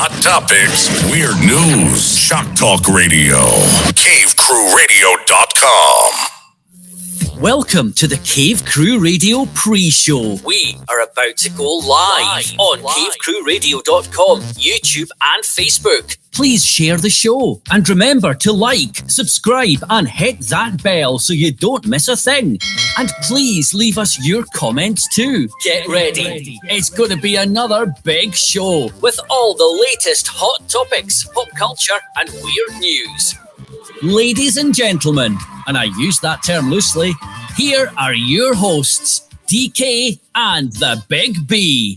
Hot topics, weird news, shock talk radio, cavecrewradio.com. Welcome to the Cave Crew Radio pre-show. We are about to go live on cavecrewradio.com, YouTube and Facebook. Please share the show and remember to like, subscribe and hit that bell so you don't miss a thing. And please leave us your comments too. Get ready. It's going to be another big show with all the latest hot topics, pop culture and weird news. Ladies and gentlemen, and I use that term loosely, here are your hosts, DK and the Big B.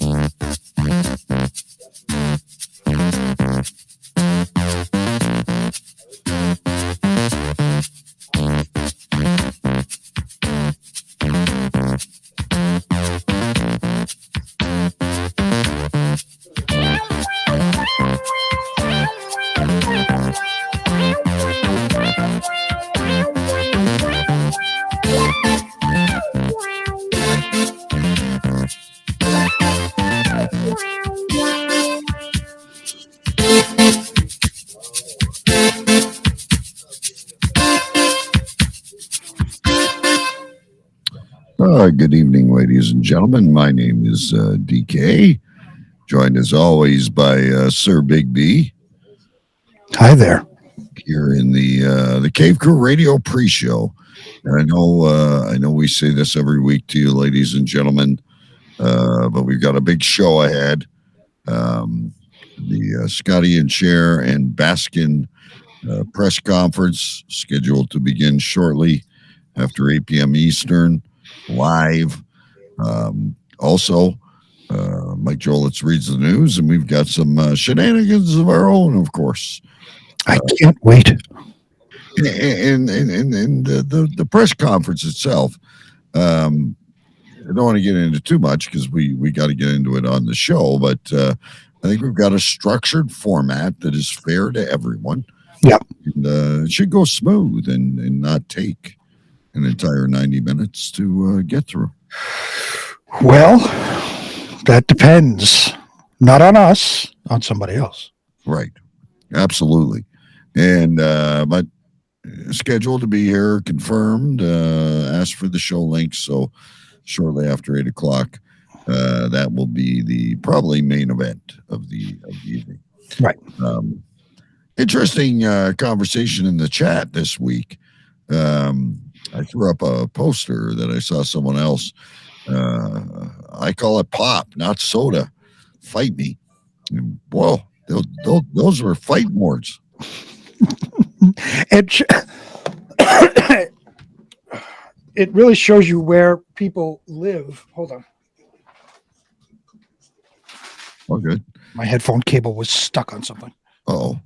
Good evening, ladies and gentlemen. My name is DK, joined as always by Sir Big B. Hi there. Here in the Cave Crew Radio pre-show. And I know we say this every week to you, ladies and gentlemen, but we've got a big show ahead. The Scotty and Baskin press conference scheduled to begin shortly after 8 p.m. Eastern. Live. Also, Mike Jolitz reads the news, and we've got some shenanigans of our own, of course. I can't wait. And the press conference itself, I don't want to get into too much because we got to get into it on the show, but I think we've got a structured format that is fair to everyone. Yep. And it should go smooth and not take an entire 90 minutes to get through. Well, that depends. Not on us, on somebody else. Right. Absolutely. And but scheduled to be here, confirmed, asked for the show link, so shortly after 8 o'clock, that will be the probably main event of the evening. Right. Interesting conversation in the chat this week. I threw up a poster that I saw someone else. I call it pop, not soda. Fight me. And, whoa, those were fighting words. It really shows you where people live. Hold on. Oh, good. My headphone cable was stuck on something. Uh-oh.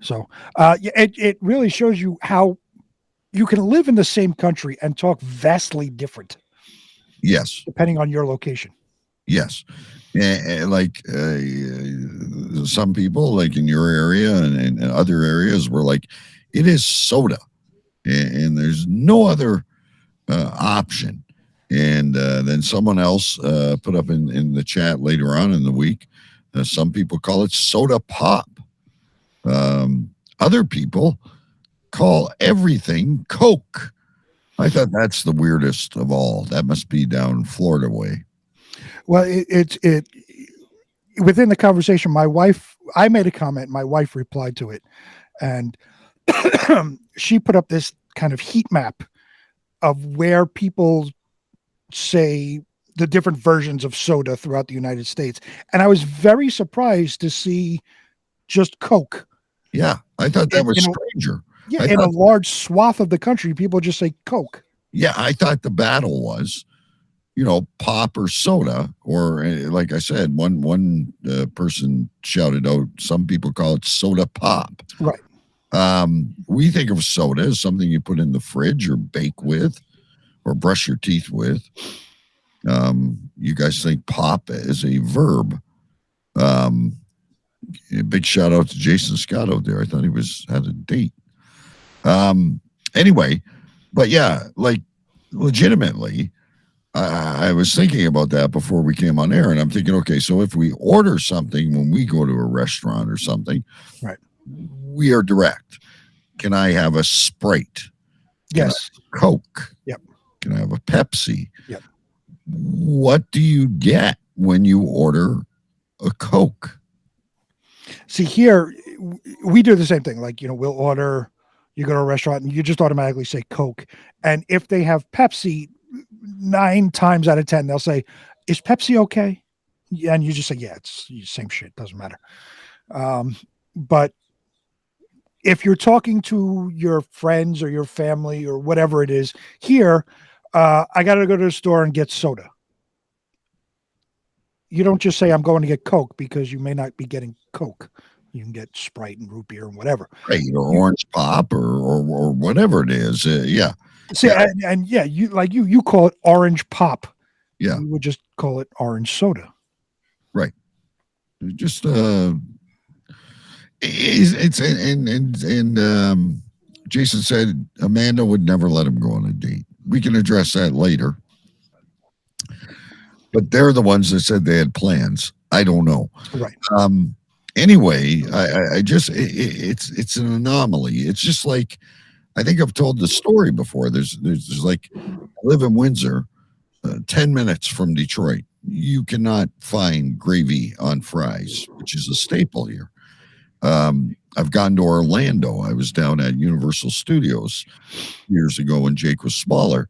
So it really shows you how you can live in the same country and talk vastly different. Yes. Depending on your location. Yes. Like some people, like in your area and other areas, were like, it is soda. And there's no other option. And then someone else put up in the chat later on in the week, some people call it soda pop. Other people call everything Coke. I thought that's the weirdest of all. That must be down Florida way. Well, it within the conversation, I made a comment, my wife replied to it, and she put up this kind of heat map of where people say the different versions of soda throughout the United States. And I was very surprised to see just Coke. Yeah, I thought that was stranger. Yeah, in a large swath of the country, people just say Coke. Yeah, I thought the battle was, pop or soda, or like I said, one person shouted out, some people call it soda pop. Right. We think of soda as something you put in the fridge or bake with or brush your teeth with. You guys think pop is a verb. A big shout out to Jason Scott out there. I thought he had a date. Anyway, but yeah, like legitimately, I was thinking about that before we came on air, and I'm thinking, okay, so if we order something when we go to a restaurant or something, right, we are direct. Can I have a Sprite? Can yes, I have a Coke? Yep. Can I have a Pepsi? Yep. What do you get when you order a Coke? See, here we do the same thing. Like, we'll order. You go to a restaurant and you just automatically say Coke, and if they have Pepsi, 9 times out of 10 they'll say, "Is Pepsi okay?" Yeah, and you just say, "Yeah, it's the same shit. Doesn't matter." But if you're talking to your friends or your family or whatever it is, here, I got to go to the store and get soda. You don't just say, "I'm going to get Coke," because you may not be getting Coke. You can get Sprite and root beer and whatever. Right, or orange pop or whatever it is. Yeah. See, and yeah, you call it orange pop. Yeah. We would just call it orange soda. Right. Just it's and Jason said Amanda would never let him go on a date. We can address that later. But they're the ones that said they had plans. I don't know. Right. Anyway, I just it's an anomaly. It's just like, I think I've told the story before. There's like, I live in Windsor, 10 minutes from Detroit. You cannot find gravy on fries, which is a staple here. I've gone to Orlando. I was down at Universal Studios years ago when Jake was smaller,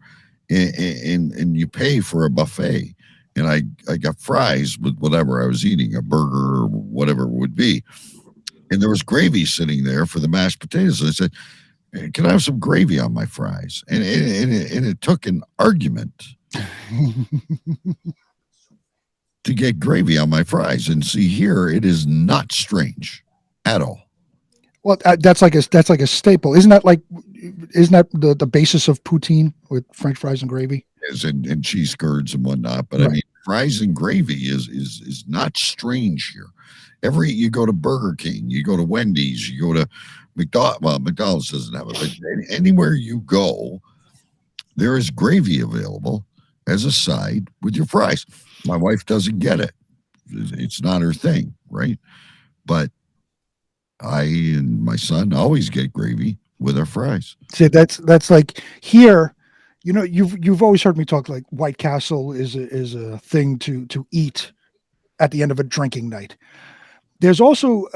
and you pay for a buffet. And I got fries with whatever I was eating, a burger or whatever it would be. And there was gravy sitting there for the mashed potatoes. And I said, "Hey, can I have some gravy on my fries?" And it took an argument to get gravy on my fries. And see, here it is not strange at all. Well, that's like a staple. Isn't that the basis of poutine with French fries and gravy? And cheese curds and whatnot, but right. I mean, fries and gravy is not strange here. You go to Burger King, you go to Wendy's, you go to McDonald's. Well, McDonald's doesn't have it, but anywhere you go, there is gravy available as a side with your fries. My wife doesn't get it; it's not her thing, right? But I and my son always get gravy with our fries. See, that's like here. You've always heard me talk like White Castle is a thing to eat at the end of a drinking night. There's also,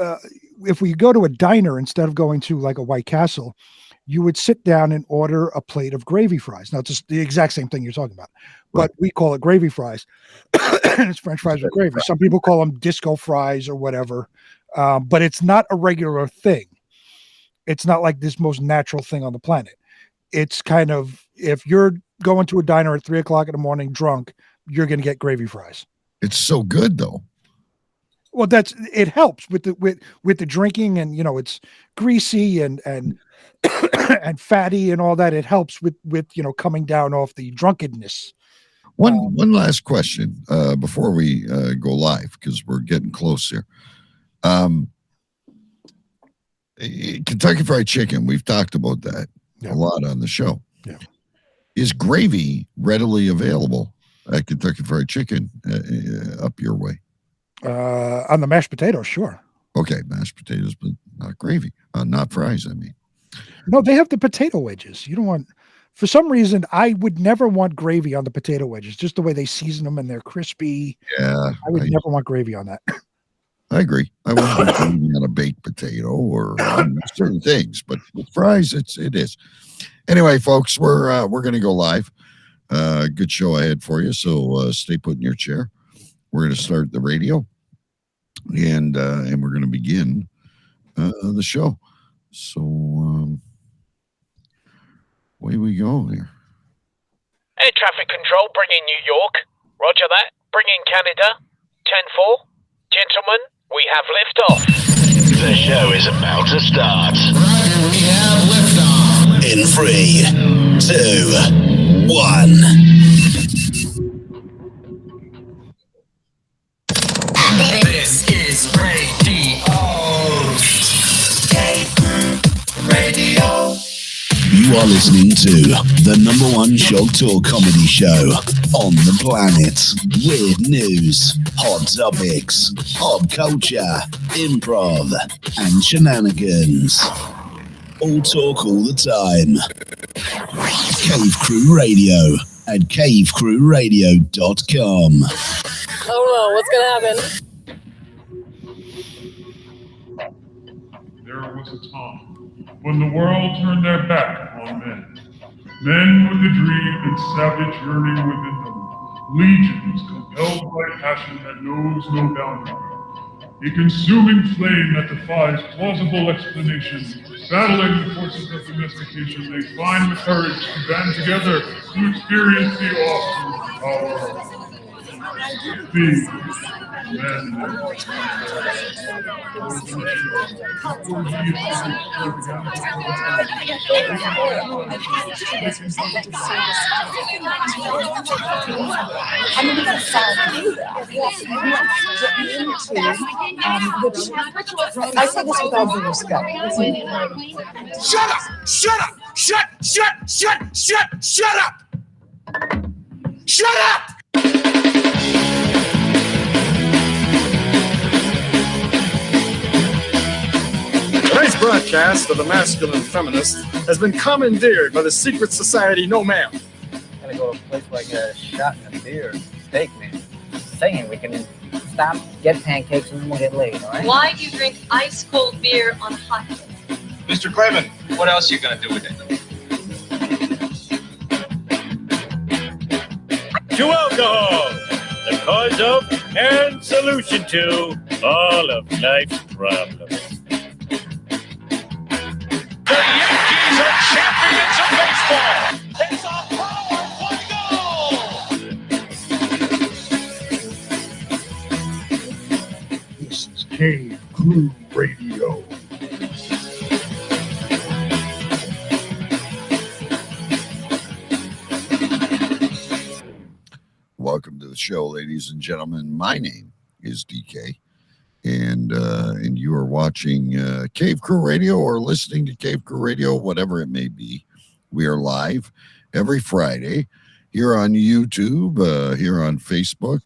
if we go to a diner instead of going to like a White Castle, you would sit down and order a plate of gravy fries. Now, it's just the exact same thing you're talking about, but we call it gravy fries. And it's French fries with gravy. Some people call them disco fries or whatever, but it's not a regular thing. It's not like this most natural thing on the planet. It's kind of, if you're going to a diner at 3:00 in the morning drunk, you're going to get gravy fries. It's so good though. Well, it helps with the drinking, and it's greasy and and fatty and all that. It helps with coming down off the drunkenness. One last question before we go live, because we're getting close here. Kentucky Fried Chicken, we've talked about that a lot on the show. Yeah. Is gravy readily available at Kentucky Fried Chicken up your way? On the mashed potatoes, sure. Okay, mashed potatoes, but not gravy, not fries. I mean, no, they have the potato wedges. You don't want, for some reason, I would never want gravy on the potato wedges. Just the way they season them and they're crispy. Yeah, I would never want gravy on that. I agree. I wouldn't want gravy on a baked potato or on certain things, but with fries, it is. Anyway, folks, we're going to go live. Good show ahead for you, so stay put in your chair. We're going to start the radio, and we're going to begin the show. So away we go here. Air traffic control, bring in New York. Roger that. Bring in Canada. 10-4. Gentlemen, we have liftoff. The show is about to start. We have liftoff. In 3, 2, 1. This is radio. You are listening to the #1 shock talk comedy show on the planet. Weird news, hot topics, pop culture, improv, and shenanigans. All talk all the time. Cave Crew Radio at cavecrewradio.com. I don't know what's gonna happen. There was a time when the world turned their back on men. Men with a dream and savage yearning within them. Legions compelled by passion that knows no boundary. A consuming flame that defies plausible explanation. Battling the forces of domestication, they find the courage to band together to experience the awesome power of the men. I say this with all due respect. Shut up! Shut up! Shut up! Shut up! Tonight's broadcast of The Masculine Feminist has been commandeered by the secret society No Ma'am. Gotta go to a place where I get a shot and a beer, steak, man. Saying we can stop, get pancakes, and then we'll get laid, all right? Why do you drink ice cold beer on a hot day? Mr. Craven, what else are you gonna do with it? To alcohol, the cause of and solution to all of life's problems. The Yankees are champions of baseball! It's a power play goal! This is Cave Crew Radio. Welcome to the show, ladies and gentlemen. My name is DK, and you are watching Cave Crew Radio or listening to Cave Crew Radio, whatever it may be. We are live every Friday here on YouTube, here on Facebook,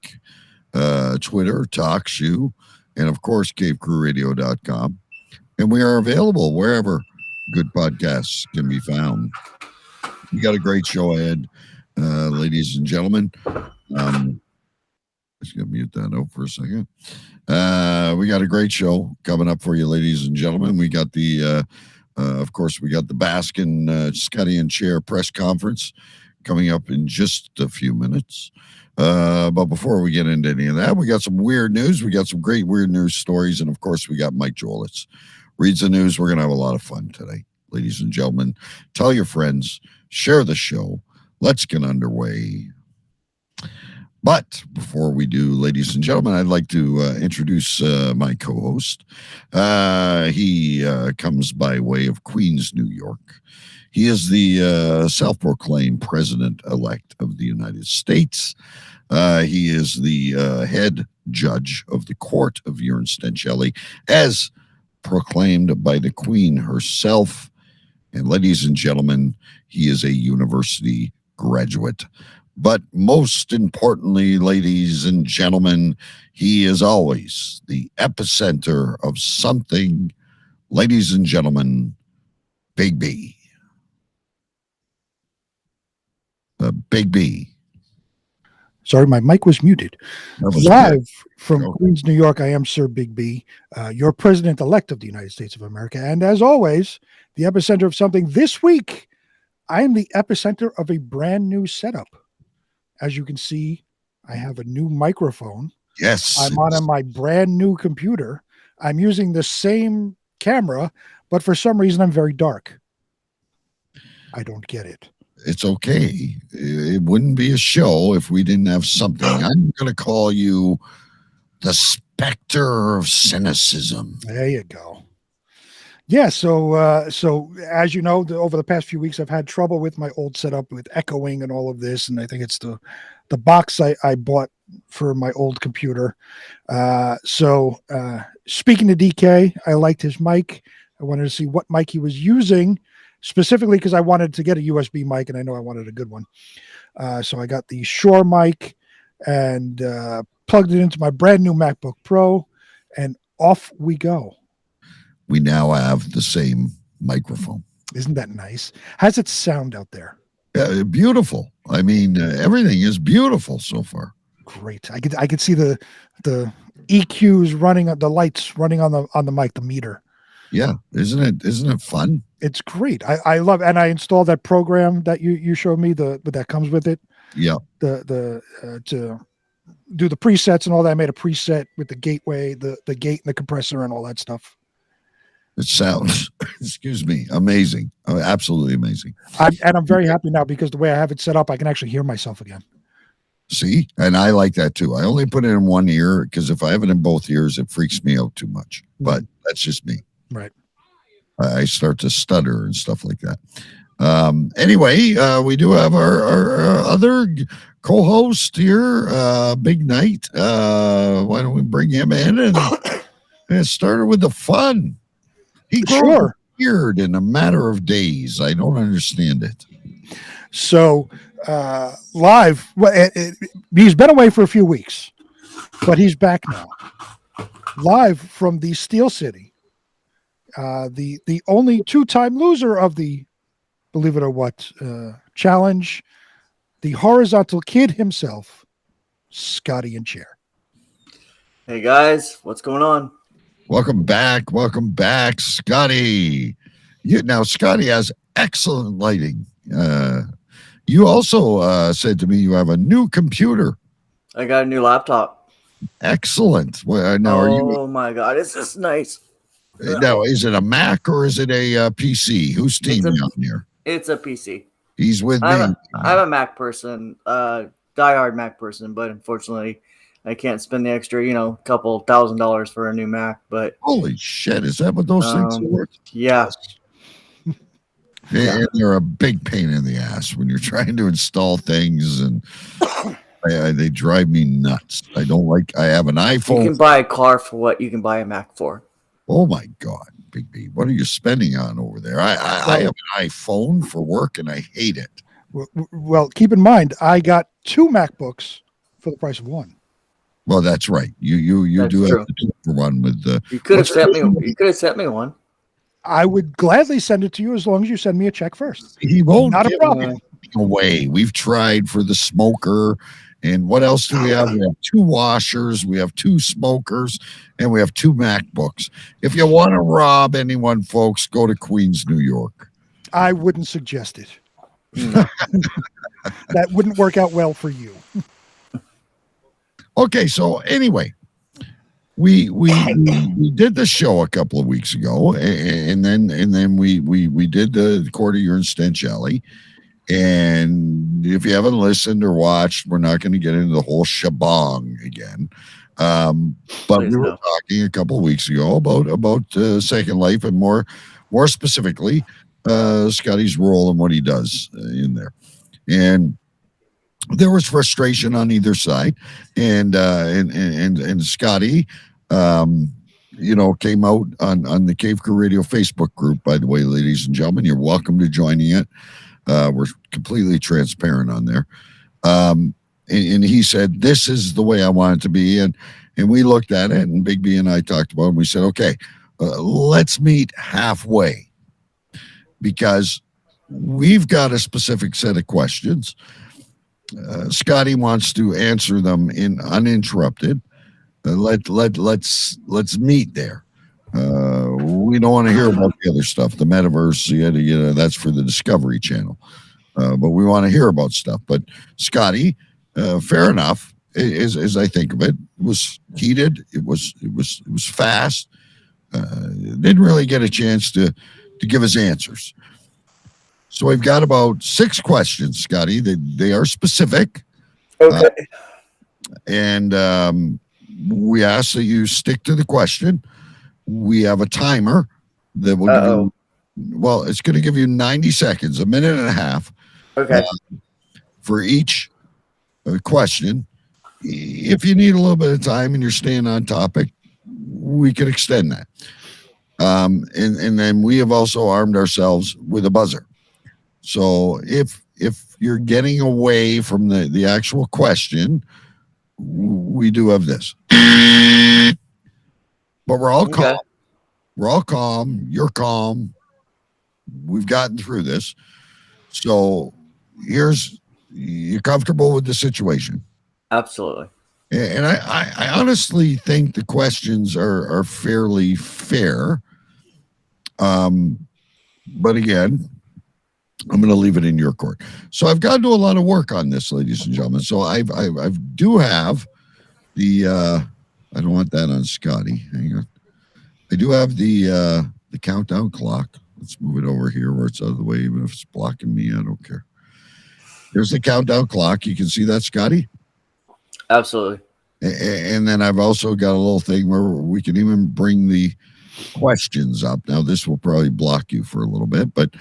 Twitter, TalkShoe, and of course, cavecrewradio.com. And we are available wherever good podcasts can be found. We got a great show ahead, ladies and gentlemen. Just gonna mute that out for a second. We got a great show coming up for you, ladies and gentlemen. We got the, of course, we got the Baskin, Scotty and Chair press conference coming up in just a few minutes. But before we get into any of that, we got some weird news. We got some great weird news stories, and of course, we got Mike Jolitz reads the news. We're gonna have a lot of fun today, ladies and gentlemen. Tell your friends, share the show. Let's get underway. But before we do, ladies and gentlemen, I'd like to introduce my co-host. He comes by way of Queens, New York. He is the self-proclaimed president-elect of the United States. He is the head judge of the court of Uranstencelli, as proclaimed by the Queen herself. And ladies and gentlemen, he is a university graduate. But most importantly, ladies and gentlemen, he is always the epicenter of something. Ladies and gentlemen, Big B. Big B. Sorry, my mic was muted. Was Live good. from Queens, New York, I am Sir Big B, your president-elect of the United States of America. And as always, the epicenter of something. This week, I am the epicenter of a brand new setup. As you can see, I have a new microphone. Yes. I'm on my brand new computer. I'm using the same camera, but for some reason, I'm very dark. I don't get it. It's okay. It wouldn't be a show if we didn't have something. I'm going to call you the specter of cynicism. There you go. Yeah, so as you know, over the past few weeks, I've had trouble with my old setup with echoing and all of this, and I think it's the box I bought for my old computer. Speaking to DK, I liked his mic. I wanted to see what mic he was using specifically because I wanted to get a USB mic, and I know I wanted a good one. So I got the Shure mic and plugged it into my brand new MacBook Pro, and off we go. We now have the same microphone. Isn't that nice? How's it sound out there? Beautiful. I mean, everything is beautiful so far. Great. I could see the EQs running, the lights running on the mic, the meter. Yeah, isn't it fun? It's great. I love, and I installed that program that you showed me, that comes with it. Yeah. To do the presets and all that. I made a preset with the gateway, the gate and the compressor and all that stuff. It sounds, excuse me, amazing. Absolutely amazing. I'm very happy now because the way I have it set up, I can actually hear myself again. See, and I like that too. I only put it in one ear because if I have it in both ears, it freaks me out too much. But that's just me. Right. I start to stutter and stuff like that. Anyway, we do have our other co-host here, Big Night. Why don't we bring him in and it started with the fun. He grew a beard in a matter of days. I don't understand it. So live, he's been away for a few weeks, but he's back now. Live from the Steel City. The only two-time loser of the, believe it or what, challenge, the horizontal kid himself, Scotty and Chair. Hey guys, what's going on? Welcome back, Scotty. Now, Scotty has excellent lighting. You also said to me you have a new computer. I got a new laptop. Excellent. Well, now, oh my God, it's just nice. Now, is it a Mac or is it a PC? Who's teaming on here? It's a PC. He's with me. I'm a Mac person, diehard Mac person, but unfortunately, I can't spend the extra, couple $1,000 for a new Mac. But holy shit, is that what those things are worth? Yeah. And they're a big pain in the ass when you're trying to install things, and they drive me nuts. I have an iPhone. You can buy a car for what you can buy a Mac for. Oh my God, Big B, what are you spending on over there? I have an iPhone for work and I hate it. Well, keep in mind, I got 2 MacBooks for the price of one. Well, that's right. You do have to do for one with the. You could have sent me one. I would gladly send it to you as long as you send me a check first. He won't. Not a problem. Away. We've tried for the smoker, and what else do we have? We have 2 washers, we have 2 smokers, and we have 2 MacBooks. If you want to rob anyone, folks, go to Queens, New York. I wouldn't suggest it. That wouldn't work out well for you. Okay, so anyway, we did the show a couple of weeks ago, and then we did the Quarter Year in Stench Alley. And if you haven't listened or watched, we're not going to get into the whole shebang again. But we were talking a couple of weeks ago about Second Life, and more specifically, Scotty's role and what he does in there. And there was frustration on either side, and Scotty, came out on the Cave Crew Radio Facebook group. By the way, ladies and gentlemen, you're welcome to joining it. We're completely transparent on there. And he said, this is the way I want it to be. And we looked at it, and Big B and I talked about it, and we said, okay, let's meet halfway, because we've got a specific set of questions. Scotty wants to answer them in uninterrupted. Let's meet there. We don't want to hear about the other stuff, the metaverse. That's for the Discovery Channel. But we want to hear about stuff. But Scotty, fair enough, as I think of it, was heated. It was fast. Didn't really get a chance to give us answers. So we've got about 6 questions, Scotty. They are specific. Okay. And we ask that you stick to the question. We have a timer that will give you, well, it's going to give you 90 seconds, a minute and a half. Okay. For each question. If you need a little bit of time and you're staying on topic, we could extend that. And then we have also armed ourselves with a buzzer. So if you're getting away from the actual question, we do have this. But we're all calm. We're all calm. You're calm. We've gotten through this. So you're comfortable with the situation. Absolutely. And I honestly think the questions are fairly fair. But again, I'm going to leave it in your court. So I've got to do a lot of work on this, ladies and gentlemen. So I do have the I don't want that on Scotty. Hang on. I do have the countdown clock. Let's move it over here where it's out of the way, even if it's blocking me. I don't care. There's the countdown clock. You can see that, Scotty? Absolutely. And then I've also got a little thing where we can even bring the questions up. Now, this will probably block you for a little bit, but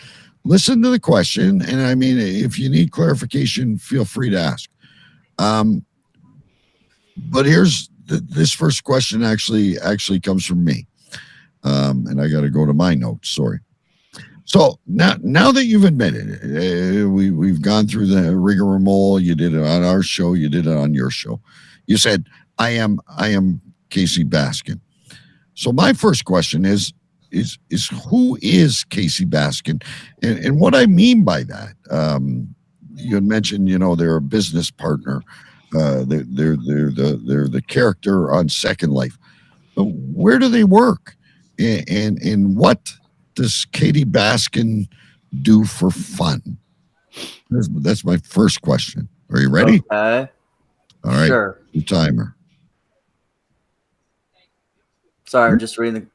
listen to the question. And I mean, if you need clarification, feel free to ask. But here's this first question actually comes from me. And I got to go to my notes. Sorry. So now that you've admitted it, we've gone through the rigmarole. You did it on our show. You did it on your show. You said, I am Kasey Baskin. So my first question is who is Kasey Baskin? And what I mean by that, you had mentioned, they're a business partner. They're the character on Second Life. But where do they work? And what does Kasey Baskin do for fun? That's my first question. Are you ready? Okay. All right. Sure. Your timer. Sorry, I'm just reading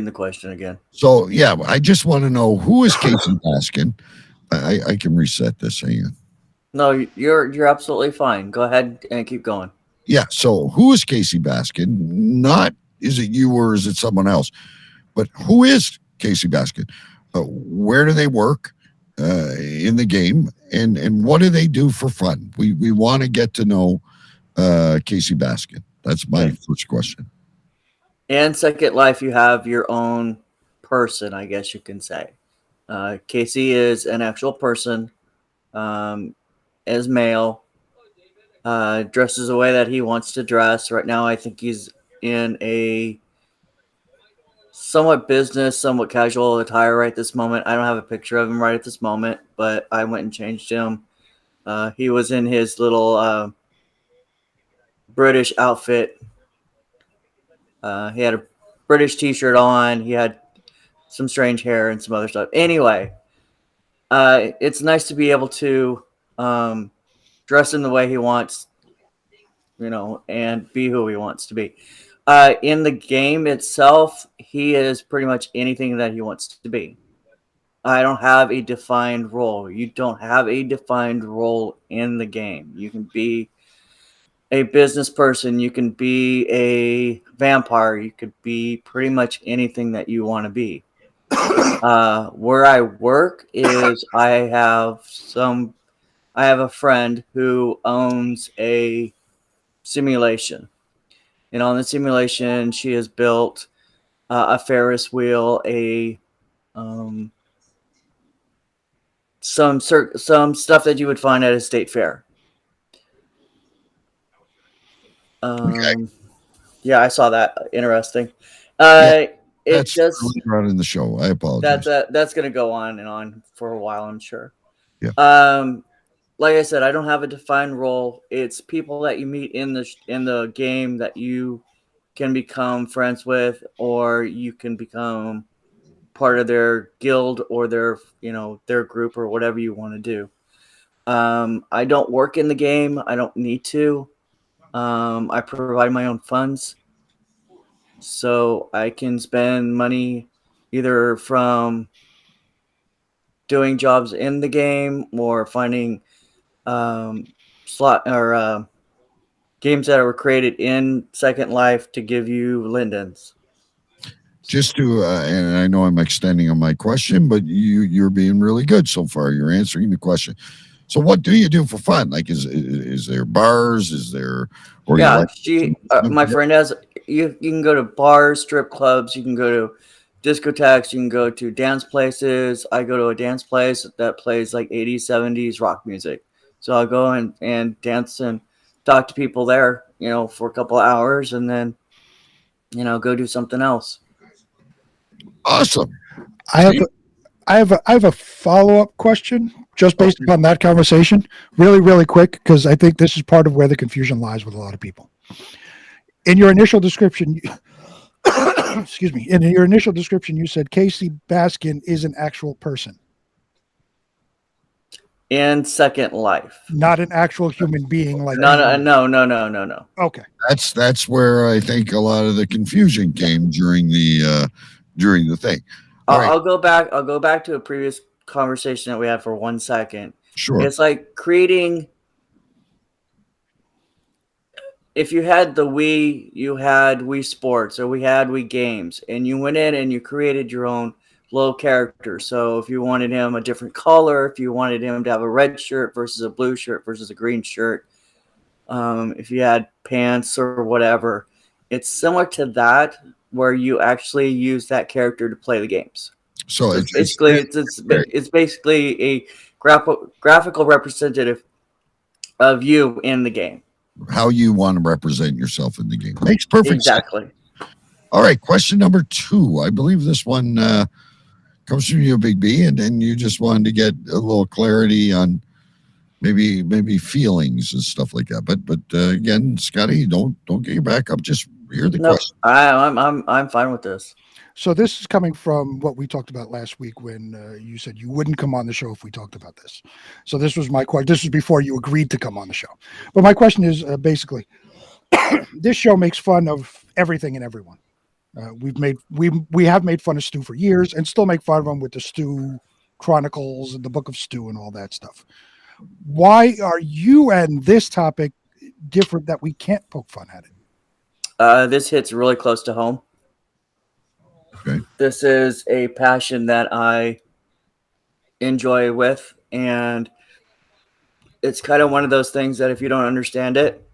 the question again. So yeah, I just want to know, who is Kasey Baskin? I can reset this. Hang on. No, you're absolutely fine. Go ahead and keep going. Yeah. So who is Kasey Baskin? Not is it you or is it someone else? But who is Kasey Baskin? Where do they work in the game? And what do they do for fun? We want to get to know Kasey Baskin. That's my first question. In Second Life, you have your own person, I guess you can say. Kasey is an actual person, is male, dresses the way that he wants to dress. Right now, I think he's in a somewhat business, somewhat casual attire right this moment. I don't have a picture of him right at this moment, but I went and changed him. He was in his little British outfit. He had a British t-shirt on. He had some strange hair and some other stuff. Anyway, it's nice to be able to dress in the way he wants, and be who he wants to be. In the game itself, he is pretty much anything that he wants to be. I don't have a defined role. You don't have a defined role in the game. You can be a business person. You can be a vampire. You could be pretty much anything that you want to be. Where I work is I have a friend who owns a simulation. And on the simulation, she has built a Ferris wheel, some stuff that you would find at a state fair. Okay. Yeah, I saw that. Interesting. That's just running the show. I apologize. That's going to go on and on for a while, I'm sure. Yeah. Like I said, I don't have a defined role. It's people that you meet in the game that you can become friends with, or you can become part of their guild or their group or whatever you want to do. I don't work in the game. I don't need to. I provide my own funds, so I can spend money either from doing jobs in the game or finding slot or games that were created in Second Life to give you lindens. Just to, and I know I'm extending on my question, but you're being really good so far. You're answering the question. So what do you do for fun? Like, is there bars? Is there? My friend has. You can go to bars, strip clubs. You can go to discotheques. You can go to dance places. I go to a dance place that plays like 80s, 70s rock music. So I'll go and dance and talk to people there, for a couple of hours, and then, go do something else. Awesome. I have a follow-up question just based upon that conversation, really, really quick, because I think this is part of where the confusion lies with a lot of people. In your initial description, excuse me, in your initial description, you said Kasey Baskin is an actual person. In Second Life. Not an actual human being like No. Okay. That's where I think a lot of the confusion came during the thing. I'll go back to a previous conversation that we had for 1 second. Sure. It's like creating. If you had the Wii, you had Wii Sports, or we had Wii Games, and you went in and you created your own little character. So if you wanted him a different color, if you wanted him to have a red shirt versus a blue shirt versus a green shirt, if you had pants or whatever, it's similar to that, where you actually use that character to play the games. So it's basically a graphical representative of you in the game. How you want to represent yourself in the game. Makes perfect sense. Exactly. All right, question number 2. I believe this one comes from you, Big B, and then you just wanted to get a little clarity on maybe feelings and stuff like that. But again, Scotty, don't get your back up. Just hear the question. I'm fine with this. So this is coming from what we talked about last week when you said you wouldn't come on the show if we talked about this. So this was my question. This was before you agreed to come on the show. But my question is basically, this show makes fun of everything and everyone. We have made fun of Stu for years and still make fun of him with the Stu Chronicles and the Book of Stu and all that stuff. Why are you and this topic different that we can't poke fun at it? This hits really close to home. Okay. This is a passion that I enjoy with, and it's kind of one of those things that if you don't understand it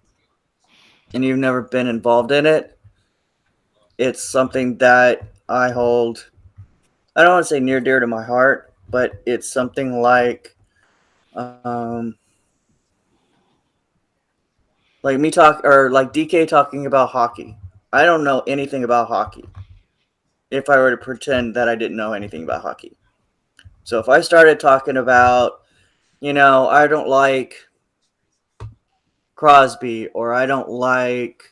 and you've never been involved in it, it's something that I hold, I don't want to say near dear to my heart, but it's something like me like DK talking about hockey. I don't know anything about hockey. If I were to pretend that I didn't know anything about hockey. So if I started talking about, I don't like Crosby, or I don't like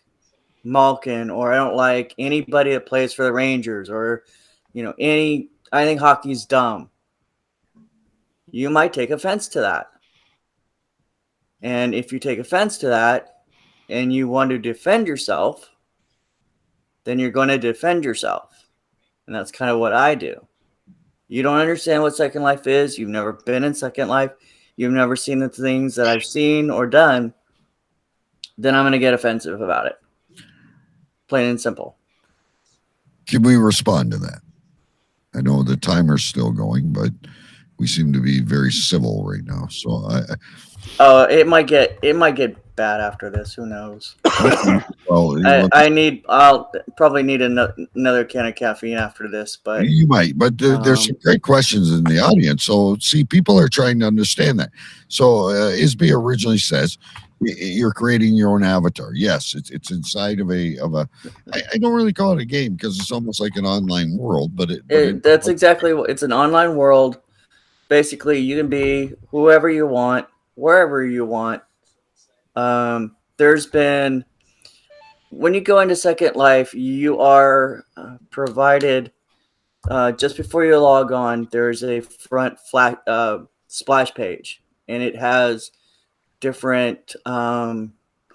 Malkin, or I don't like anybody that plays for the Rangers, or, I think hockey's dumb. You might take offense to that. And if you take offense to that and you want to defend yourself, then you're going to defend yourself. And that's kind of what I do. You don't understand what Second Life is. You've never been in Second Life. You've never seen the things that I've seen or done. Then I'm going to get offensive about it. Plain and simple. Can we respond to that? I know the timer's still going, but we seem to be very civil right now. So it might get bad after this. Who knows? Well, I'll probably need another can of caffeine after this, but you might. But there's some great questions in the audience. So see, people are trying to understand that. So Isby originally says you're creating your own avatar. Yes, it's inside of a. I don't really call it a game because it's almost like an online world. But that's exactly what it's an online world. Basically, you can be whoever you want, wherever you want. There's been, when you go into Second Life, you are provided just before you log on. There's a front splash page, and it has different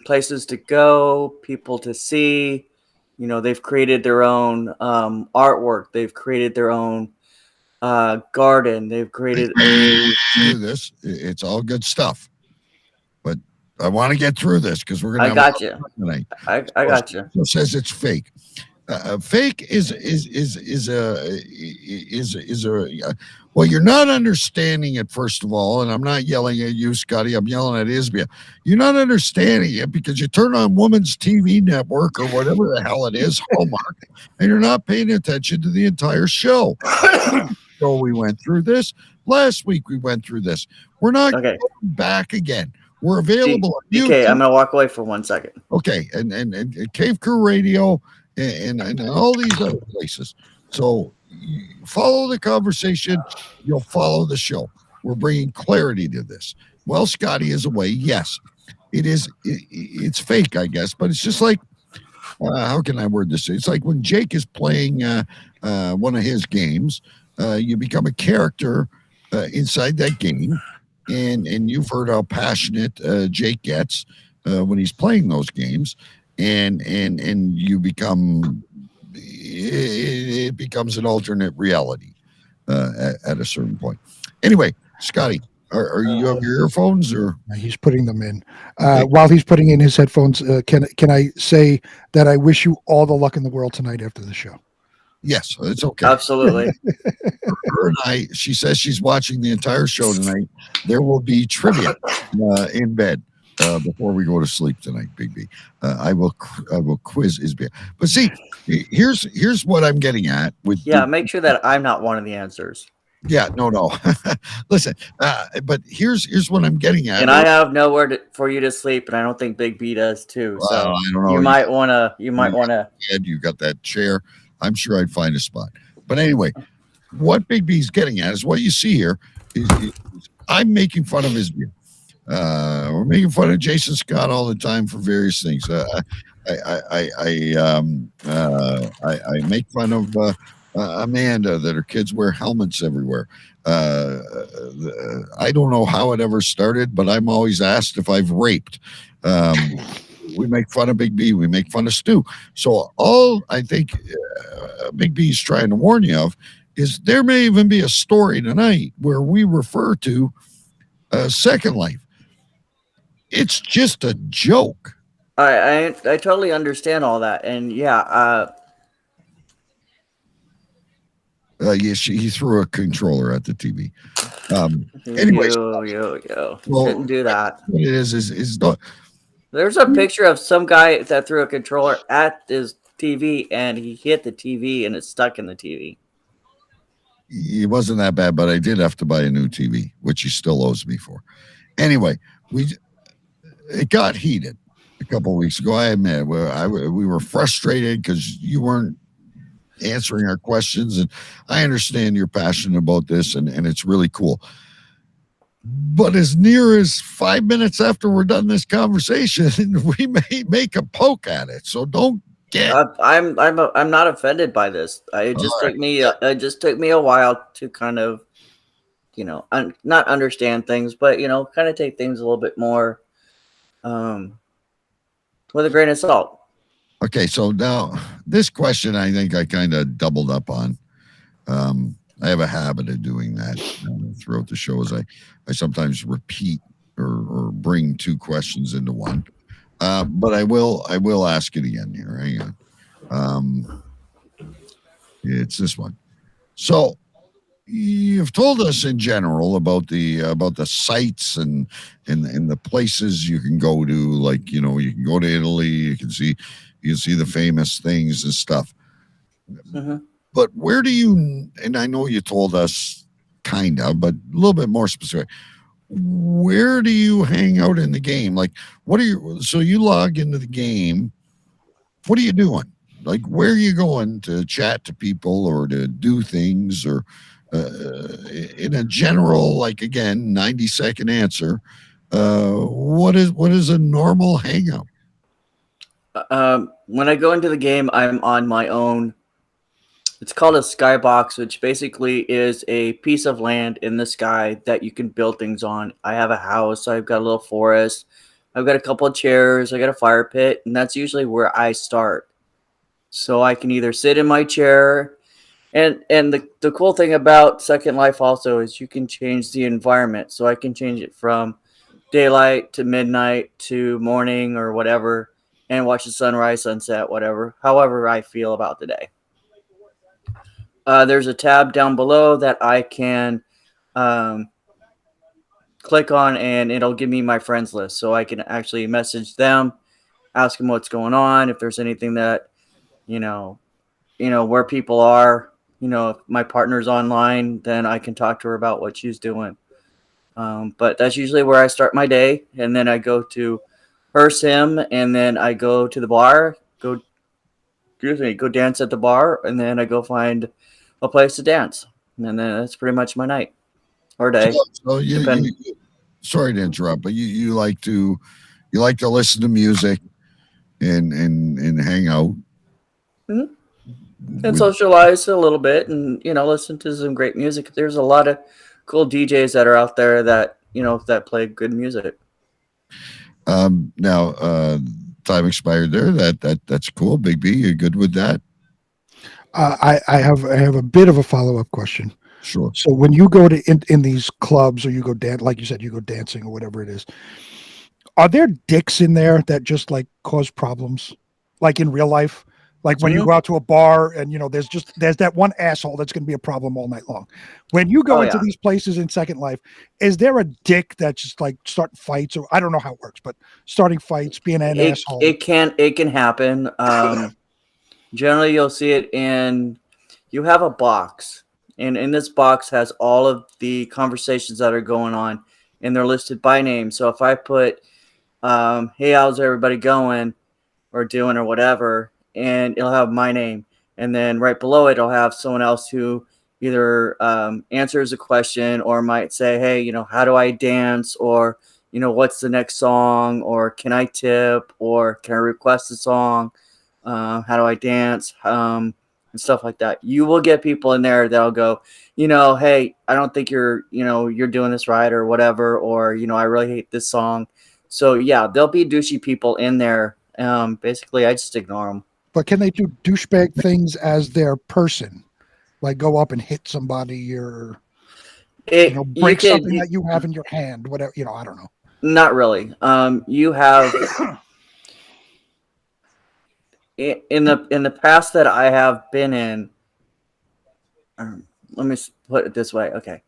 places to go, people to see. They've created their own artwork. They've created their own garden. They've created this. It's all good stuff. But I want to get through this because we're going to. I got you. I got you. It says it's fake. Fake is well, you're not understanding it, first of all, and I'm not yelling at you, Scotty. I'm yelling at Isbia. You're not understanding it because you turn on Women's TV Network or whatever the hell it is, Hallmark, and you're not paying attention to the entire show. So we went through this. Last week we went through this. We're not going back again. We're available on YouTube. Okay, I'm going to walk away for 1 second. Okay, and Cave Crew Radio and all these other places. So you follow the conversation, you'll follow the show. We're bringing clarity to this. Well, Scotty is away. Yes, it is. It's fake, I guess, but it's just like, how can I word this? It's like when Jake is playing one of his games, you become a character inside that game, and you've heard how passionate Jake gets when he's playing those games, and you become. It becomes an alternate reality at a certain point. Anyway, Scotty, are you have your earphones or? He's putting them in. While he's putting in his headphones, can I say that I wish you all the luck in the world tonight after the show? Yes, it's okay. Absolutely. Her and she says she's watching the entire show tonight. There will be trivia in bed before we go to sleep tonight, Big B. I will quiz Isbia. But see, here's what I'm getting at with. Yeah, make sure that I'm not one of the answers. Yeah, no. Listen, but here's what I'm getting at. And I have nowhere for you to sleep, and I don't think Big B does too. So I don't know. You might wanna. You got that chair. I'm sure I'd find a spot. But anyway, what Big B's getting at is what you see here. I'm making fun of Isbia. We're making fun of Jason Scott all the time for various things. I make fun of Amanda that her kids wear helmets everywhere. I don't know how it ever started, but I'm always asked if I've raped. We make fun of Big B. We make fun of Stu. So all I think Big B's trying to warn you of is there may even be a story tonight where we refer to Second Life. It's just a joke. I totally understand all that, and yeah. Yes, he threw a controller at the TV. Anyways, Well, shouldn't do that. What it is not. There's a picture of some guy that threw a controller at his TV, and he hit the TV, and it's stuck in the TV. It wasn't that bad, but I did have to buy a new TV, which he still owes me for. Anyway, it got heated a couple of weeks ago. I admit we were frustrated because you weren't answering our questions, and I understand you're passionate about this, and it's really cool. But as near as 5 minutes after we're done this conversation, we may make a poke at it. So don't get. I'm not offended by this. It just took me a while to kind of, not understand things, but kind of take things a little bit more with a grain of salt. Okay, so now this question, I think I kind of doubled up on. I have a habit of doing that throughout the show. As I sometimes repeat or bring two questions into one, but I will ask it again here. Hang on. It's this one. So you've told us in general about the sites and the places you can go to. Like you can go to Italy. You can see the famous things and stuff. Mm-hmm. But where do you, and I know you told us kind of, but a little bit more specific, where do you hang out in the game? Like, so you log into the game, what are you doing? Like, where are you going to chat to people or to do things or in a general, like, again, 90-second answer, what is a normal hangout? When I go into the game, I'm on my own. It's called a skybox, which basically is a piece of land in the sky that you can build things on. I have a house. I've got a little forest. I've got a couple of chairs. I got a fire pit, and that's usually where I start. So I can either sit in my chair, and the cool thing about Second Life also is you can change the environment. So I can change it from daylight to midnight to morning or whatever. and watch the sunrise, sunset, whatever, however I feel about the day. There's a tab down below that I can click on, and it'll give me my friends list, so I can actually message them, ask them what's going on, if there's anything that, where people are. If my partner's online, then I can talk to her about what she's doing. But that's usually where I start my day, and then I go to him, and then I go to the bar, go dance at the bar, and then I go find a place to dance, and then that's pretty much my night or day. So sorry to interrupt, but you like to listen to music and hang out. Mm-hmm. And socialize a little bit, and listen to some great music. There's a lot of cool DJs that are out there that that play good music. Now time expired there. That's cool. Big B, you good with that? I have a bit of a follow-up question. Sure. So when you go to in these clubs, or you go dance, like you said, you go dancing or whatever it is, are there dicks in there that just like cause problems, like in real life? Like when you go out to a bar and there's that one asshole that's going to be a problem all night long. When you go into these places in Second Life, is there a dick that's just like starting fights, or I don't know how it works, but starting fights, being an asshole? It can happen. Generally, you'll see it you have a box, and in this box has all of the conversations that are going on, and they're listed by name. So if I put, hey, how's everybody going or doing or whatever, and it'll have my name, and then right below it, it'll have someone else who either answers a question or might say, hey, how do I dance, or what's the next song, or can I tip, or can I request a song, how do I dance, and stuff like that. You will get people in there that'll go, hey, I don't think you're doing this right, or whatever, or I really hate this song. So yeah, there'll be douchey people in there. Basically, I just ignore them. But can they do douchebag things as their person, like go up and hit somebody, or break something that you have in your hand, whatever? I don't know. Not really. You have in the past that I have been in. Let me put it this way. Okay.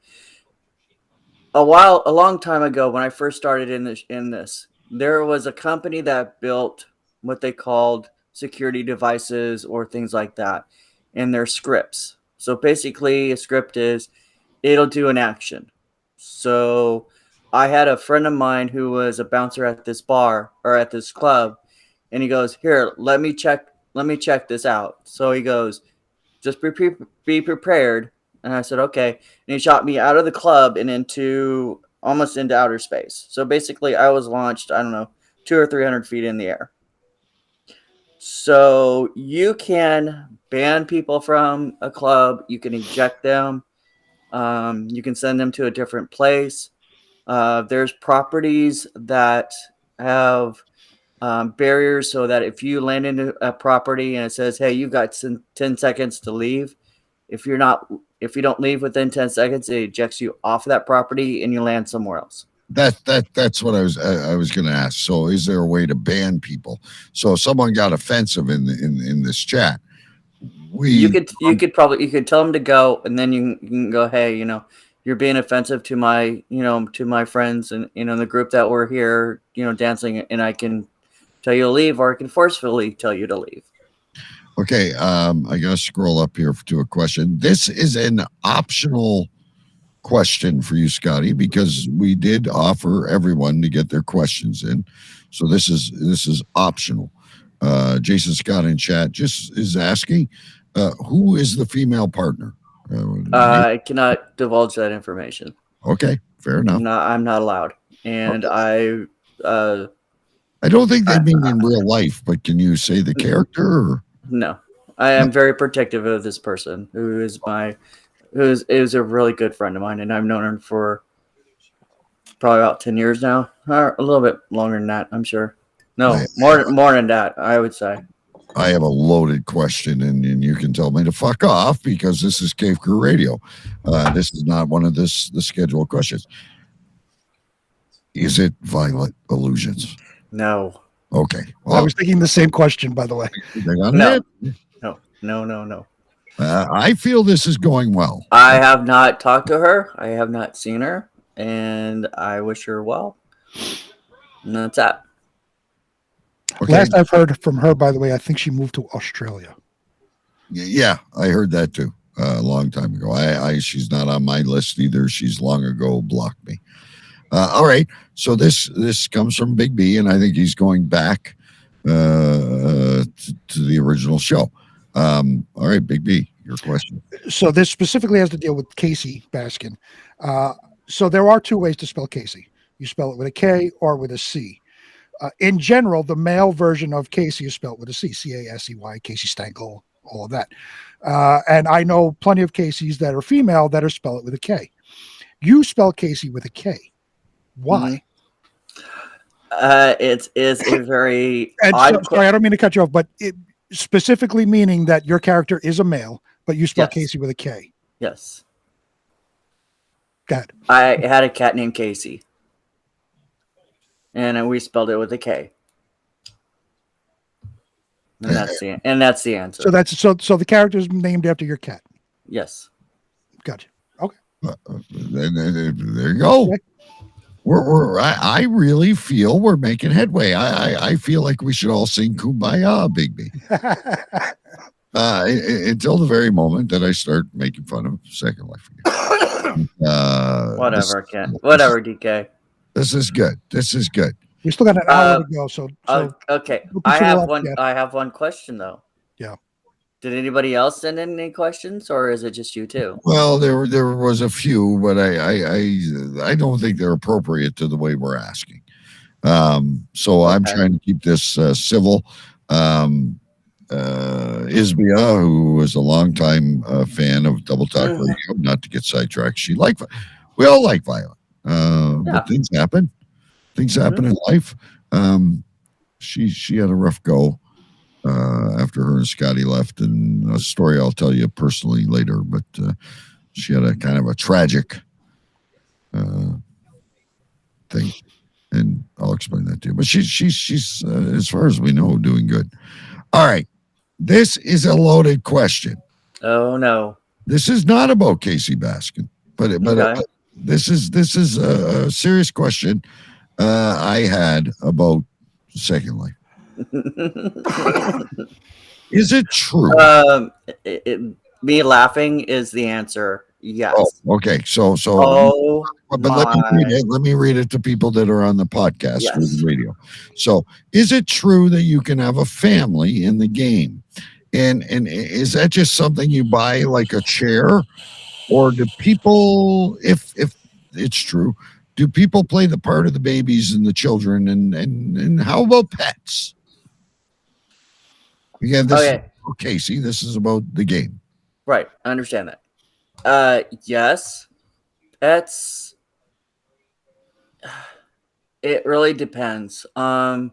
A long time ago, when I first started in this, there was a company that built what they called security devices or things like that in their scripts. So basically, a script is it'll do an action. So I had a friend of mine who was a bouncer at this bar or at this club, and he goes, here, let me check this out. So he goes, just be prepared. And I said, okay. And he shot me out of the club and almost into outer space. So basically, I was launched, I don't know, 200 or 300 feet in the air. So you can ban people from a club. You can eject them. You can send them to a different place. There's properties that have barriers, so that if you land into a property and it says, hey, you've got 10 seconds to leave. If you don't leave within 10 seconds, it ejects you off of that property and you land somewhere else. That's what I was going to ask. So is there a way to ban people? So if someone got offensive in this chat, you could tell them to go, and then you can go, hey, you're being offensive to my friends and the group that we're here, dancing, and I can tell you to leave, or I can forcefully tell you to leave. Okay, I gotta scroll up here to a question. This is an optional question for you, Scotty, because we did offer everyone to get their questions in, so this is optional. Jason Scott in chat just is asking, who is the female partner? I cannot divulge that information. Okay, fair enough. I'm not allowed, and okay. I don't think they mean in real life, but can you say the character? Or? No, I am very protective of this person who is a really good friend of mine, and I've known her for probably about 10 years now, or a little bit longer than that, I'm sure. No, more than that, I would say. I have a loaded question, and you can tell me to fuck off, because this is Cave Crew Radio. This is not one of the scheduled questions. Is it violent illusions? No. Okay. I was thinking the same question, by the way. No. I feel this is going well. I have not talked to her. I have not seen her, and I wish her well. And that's that. Okay. Last I've heard from her, by the way, I think she moved to Australia. Yeah, I heard that too a long time ago. She's not on my list either. She's long ago blocked me. All right, so this comes from Big B, and I think he's going back to the original show. All right, Big B, your question. So this specifically has to deal with Kasey Baskin. So there are two ways to spell Kasey. You spell it with a K or with a C. In general, the male version of Kasey is spelled with a C, C-A-S-E-Y, Kasey Stankel, all of that. And I know plenty of Kaseys that are female that are spelled with a K. You spell Kasey with a K. Why? It's a very odd. Sorry, I don't mean to cut you off, but it specifically meaning that your character is a male, but you spell Kasey with a K. Yes. God. I had a cat named Kasey, and we spelled it with a K. And that's the answer. So that's so the character is named after your cat. Yes. Gotcha. Okay. There you go. Okay. I really feel we're making headway. I feel like we should all sing Kumbaya, Big B. Until the very moment that I start making fun of Second Life again. Whatever, Ken. Whatever, DK. This is good. We still got an hour to go. So okay. I have one question though. Yeah. Did anybody else send in any questions, or is it just you two? Well, there was a few, but I don't think they're appropriate to the way we're asking. So I'm trying to keep this civil. Isbia, who was a longtime fan of Double Talk Radio, not to get sidetracked, we all like violence, but things happen. Things happen in life. She had a rough go after her and Scotty left, and a story I'll tell you personally later. But she had a kind of a tragic thing, and I'll explain that to you. But she's as far as we know, doing good. All right, this is a loaded question. Oh no, this is not about Kasey Baskin, but this is a serious question. I had about Second Life. Is it true? Me laughing is the answer. Yes. Oh, okay. So. But let me read it to people that are on the podcast or the radio. So, is it true that you can have a family in the game? And is that just something you buy like a chair, or do people, if it's true, do people play the part of the babies and the children, and how about pets? Again, this is Kasey. This is about the game. Right. I understand that. Yes. Pets. It really depends. When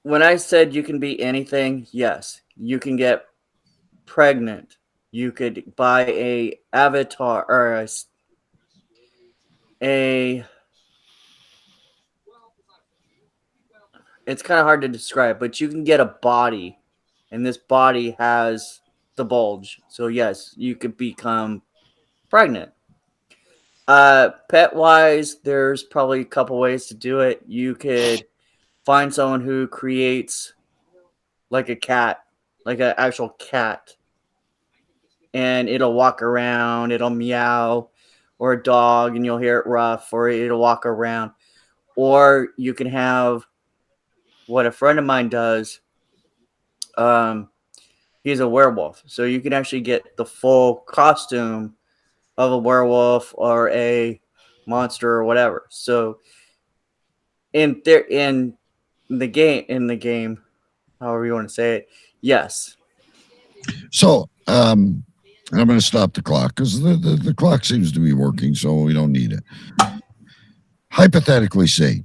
I said you can be anything, yes. You can get pregnant. You could buy a avatar or it's kind of hard to describe, but you can get a body, and this body has the bulge. So yes, you could become pregnant. Pet wise, there's probably a couple ways to do it. You could find someone who creates like a cat, like an actual cat, and it'll walk around, it'll meow, or a dog and you'll hear it rough, or it'll walk around. Or you can have what a friend of mine does. He's a werewolf, so you can actually get the full costume of a werewolf or a monster or whatever. So in the game, however you want to say it, yes. So I'm going to stop the clock because the clock seems to be working, so we don't need it. Hypothetically, say,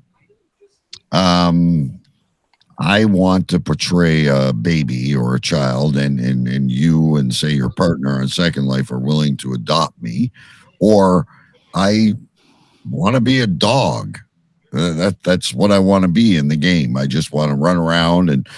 I want to portray a baby or a child, and you and say your partner on Second Life are willing to adopt me, or I want to be a dog. That's what I want to be in the game. I just want to run around and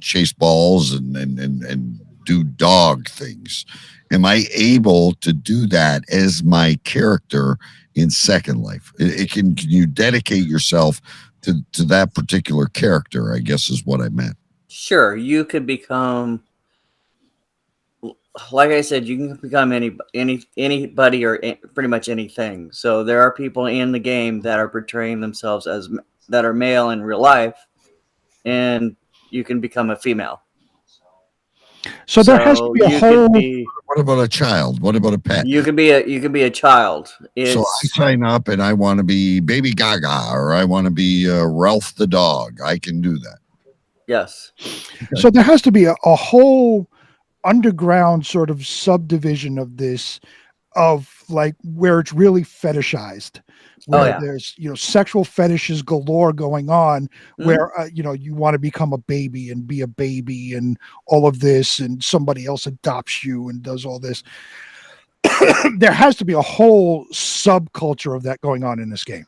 chase balls and do dog things. Am I able to do that as my character in Second Life? Can you dedicate yourself to that particular character, I guess is what I meant. Sure, you could become, like I said, you can become anybody or pretty much anything. So there are people in the game that are portraying themselves as that are male in real life, and you can become a female. So there has to be a whole. What about a child? What about a pet? You can be a child. So I sign up and I want to be Baby Gaga, or I want to be Ralph the dog. I can do that. Yes. So there has to be a whole underground sort of subdivision of this, of like where it's really fetishized, where there's sexual fetishes galore going on, where you want to become a baby and be a baby and all of this, and somebody else adopts you and does all this. There has to be a whole subculture of that going on in this game.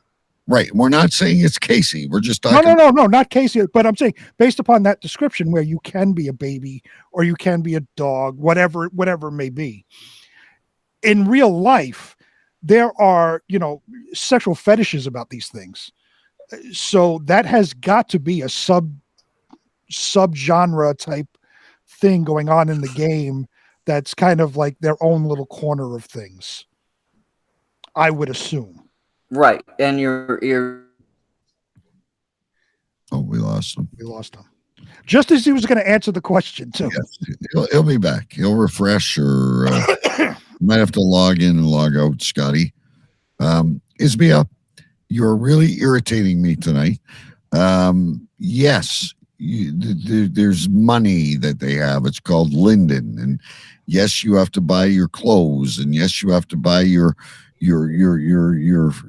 Right. We're not saying it's Kasey. We're just talking. No, not Kasey. But I'm saying based upon that description, where you can be a baby or you can be a dog, whatever it may be. In real life, there are, sexual fetishes about these things. So that has got to be a subgenre type thing going on in the game. That's kind of like their own little corner of things, I would assume. Right. And you're Oh, we lost him. Just as he was going to answer the question, too. Yes, he'll be back. He'll refresh, or might have to log in and log out, Scotty. Isbia, you're really irritating me tonight. Yes, there's money that they have. It's called Linden. And yes, you have to buy your clothes. And yes, you have to buy your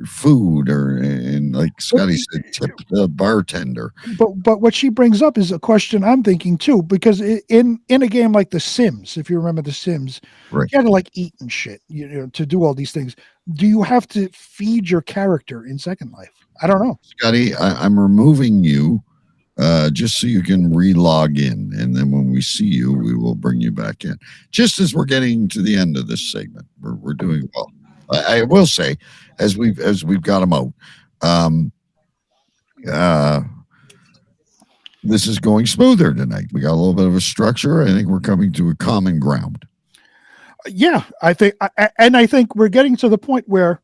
food, and like Scotty said, tip the bartender. But what she brings up is a question I'm thinking too, because in a game like The Sims, if you remember The Sims, right, you had to like eat and shit, to do all these things. Do you have to feed your character in Second Life? I don't know, Scotty. I'm removing you just so you can re-log in, and then when we see you, we will bring you back in. Just as we're getting to the end of this segment, we're doing well. I will say, as we've got them out, this is going smoother tonight. We got a little bit of a structure. I think we're coming to a common ground. Yeah, I think we're getting to the point where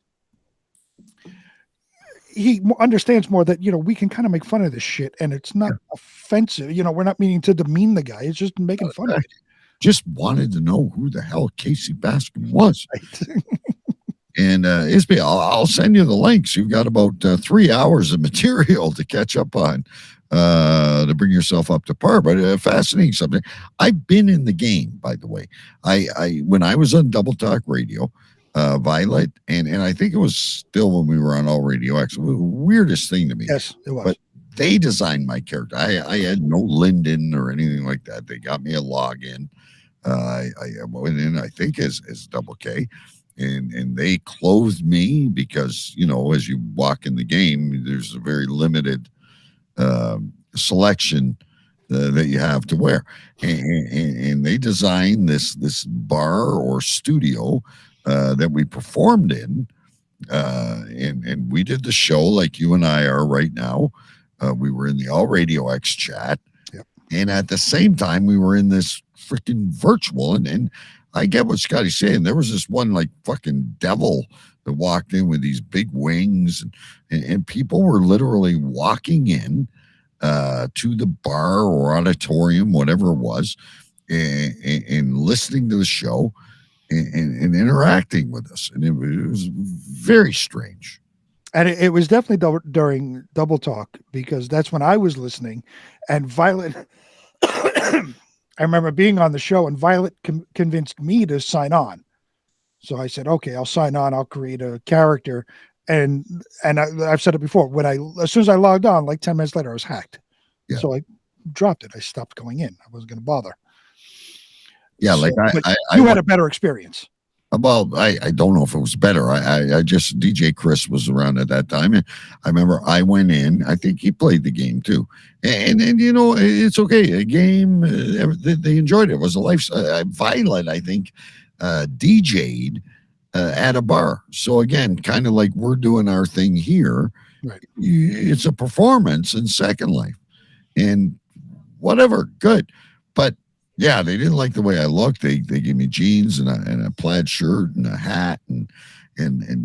he understands more that we can kind of make fun of this shit, and it's not offensive. We're not meaning to demean the guy. It's just making fun of it. Just wanted to know who the hell Kasey Baskin was. Right. And Isby, I'll send you the links. You've got about 3 hours of material to catch up on to bring yourself up to par. But fascinating subject. I've been in the game, by the way. I when I was on Double Talk Radio, Violet, and I think it was still when we were on All Radio X. It was the weirdest thing to me. Yes, it was. But they designed my character. I had no Linden or anything like that. They got me a login. I went in, I think, as Double K. And they clothed me because, as you walk in the game, there's a very limited selection that you have to wear. And they designed this bar or studio that we performed in. And we did the show like you and I are right now. We were in the All Radio X chat. Yep. And at the same time, we were in this freaking virtual. And I get what Scotty's saying. There was this one like fucking devil that walked in with these big wings, and people were literally walking in to the bar or auditorium, whatever it was, and listening to the show and interacting with us. And it was very strange. And it was definitely during Double Talk, because that's when I was listening, and Violet. I remember being on the show, and Violet convinced me to sign on. So I said, okay, I'll sign on. I'll create a character. And I've said it before, as soon as I logged on, like 10 minutes later, I was hacked. Yeah. So I dropped it. I stopped going in. I wasn't going to bother. Yeah. So, you had a better experience. Well, I don't know if it was better. I just DJ Chris was around at that time, and I remember I went in. I think he played the game too, and it's okay. A game, they enjoyed it. It was a life. Violet, I think, DJ'd at a bar. So again, kind of like we're doing our thing here. Right. It's a performance in Second Life, and whatever, good, but. Yeah, they didn't like the way I looked. They gave me jeans and a plaid shirt and a hat, and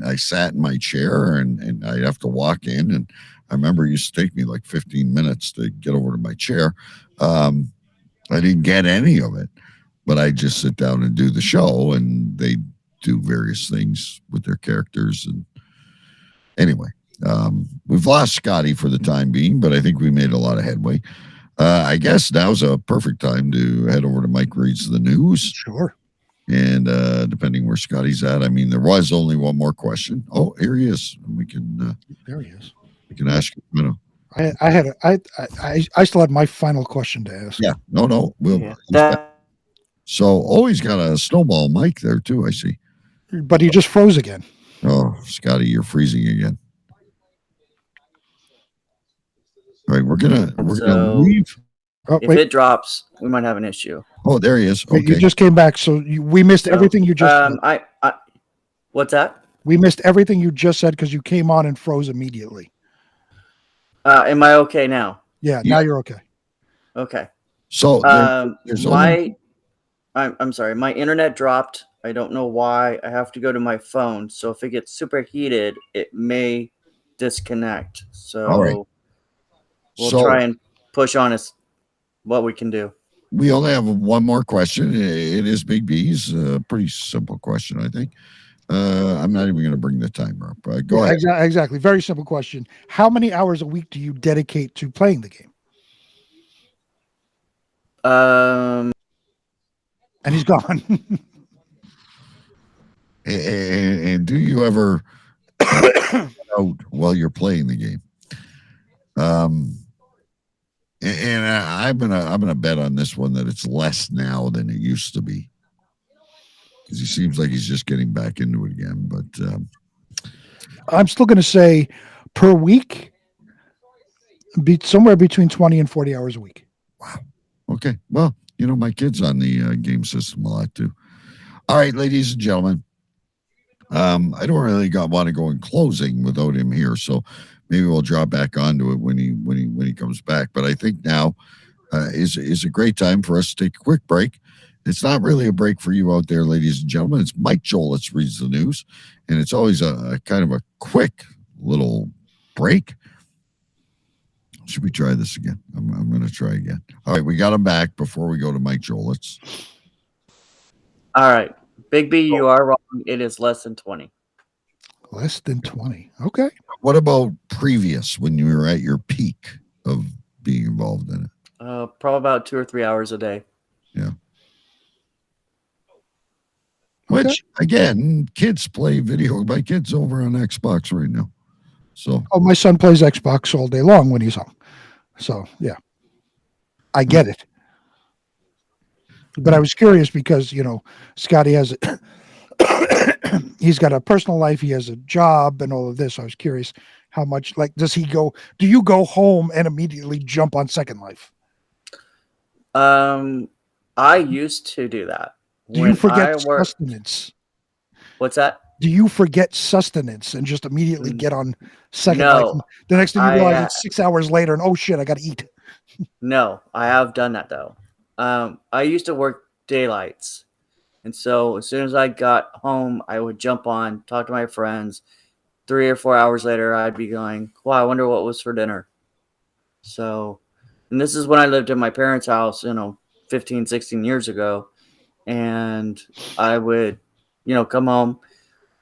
I sat in my chair, and I'd have to walk in. And I remember it used to take me like 15 minutes to get over to my chair. I didn't get any of it, but I just sit down and do the show, and they do various things with their characters. And anyway, we've lost Scotty for the time being, but I think we made a lot of headway. I guess now's a perfect time to head over to Mike Reads the News. Sure. And depending where Scotty's at, I mean, there was only one more question. Oh, here he is. We can. There he is. We can ask him. I still had my final question to ask. Yeah. No. So, he's got a snowball mic there too. I see. But he just froze again. Oh, Scotty, you're freezing again. All right, we're gonna leave. If it drops, we might have an issue. Oh, there he is. Okay. Wait, you just came back, so we missed everything you just said. What's that? We missed everything you just said because you came on and froze immediately. Am I okay now? Yeah, now you're okay. Okay. So I'm sorry, my internet dropped. I don't know why. I have to go to my phone. So if it gets super heated, it may disconnect. So all right. We'll try and push on us what we can do. We only have one more question. It is Big B's. A pretty simple question, I think. I'm not even going to bring the timer up. Go ahead. Exactly. Very simple question. How many hours a week do you dedicate to playing the game? And he's gone. and do you ever out while you're playing the game? And I'm gonna bet on this one that it's less now than it used to be, because he seems like he's just getting back into it again. But I'm still going to say per week, somewhere between 20 and 40 hours a week. Wow. Okay. Well, my kid's on the game system a lot too. All right, ladies and gentlemen. I don't really want to go in closing without him here, so maybe we'll drop back onto it when he comes back. But I think now is a great time for us to take a quick break. It's not really a break for you out there, ladies and gentlemen. It's Mike Jolitz reads the news, and it's always a kind of a quick little break. Should we try this again? I'm going to try again. All right, we got him back before we go to Mike Jolitz. All right. Big B, you are wrong. It is less than 20. Less than 20. Okay. What about previous, when you were at your peak of being involved in it? Probably about 2 or 3 hours a day. Yeah. Which, again, kids play video. My kid's over on Xbox right now. So. Oh, my son plays Xbox all day long when he's home. So, yeah. I get it. But I was curious because, Scotty has he's got a personal life, he has a job and all of this. I was curious how much, do you go home and immediately jump on Second Life? I used to do that. Do you forget sustenance? What's that? Do you forget sustenance and just immediately get on Second Life? The next thing you realize it's 6 hours later and, oh shit, I got to eat. No, I have done that though. I used to work daylights. And so as soon as I got home, I would jump on, talk to my friends. 3 or 4 hours later, I'd be going, wow, I wonder what was for dinner. So, and this is when I lived in my parents' house, 15, 16 years ago. And I would, come home,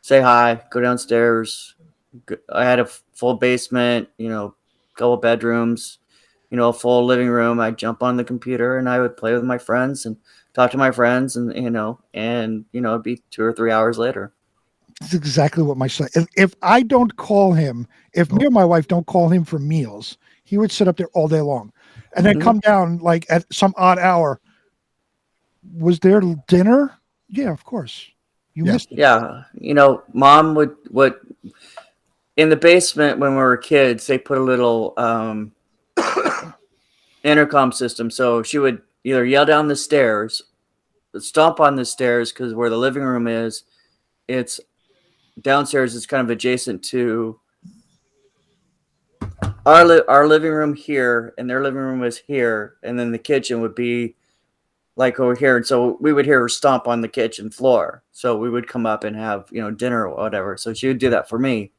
say hi, go downstairs. I had a full basement, couple bedrooms, a full living room. I'd jump on the computer and I would play with my friends and talk to my friends and, it'd be 2 or 3 hours later. That's exactly what my son, if I don't call him, if me or my wife don't call him for meals, he would sit up there all day long and then come down at some odd hour. Was there dinner? Yeah, of course. You missed it. Yeah, Mom would in the basement when we were kids. They put a little intercom system, so she would either yell down the stairs, stomp on the stairs because where the living room is, it's downstairs. It's kind of adjacent to our living room here, and their living room is here, and then the kitchen would be like over here. And so we would hear her stomp on the kitchen floor. So we would come up and have, dinner or whatever. So she would do that for me.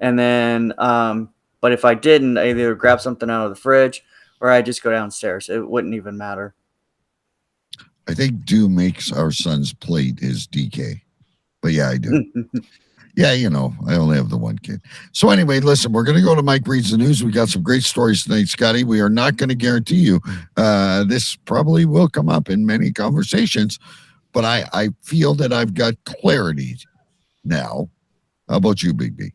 And then, but if I didn't, I either grab something out of the fridge or I just go downstairs. It wouldn't even matter. I think Do makes our son's plate his DK. But yeah, I do. Yeah, I only have the one kid. So anyway, listen, we're going to go to Mike Reads the News. We got some great stories tonight, Scotty. We are not going to guarantee you this probably will come up in many conversations, but I feel that I've got clarity now. How about you, Big B?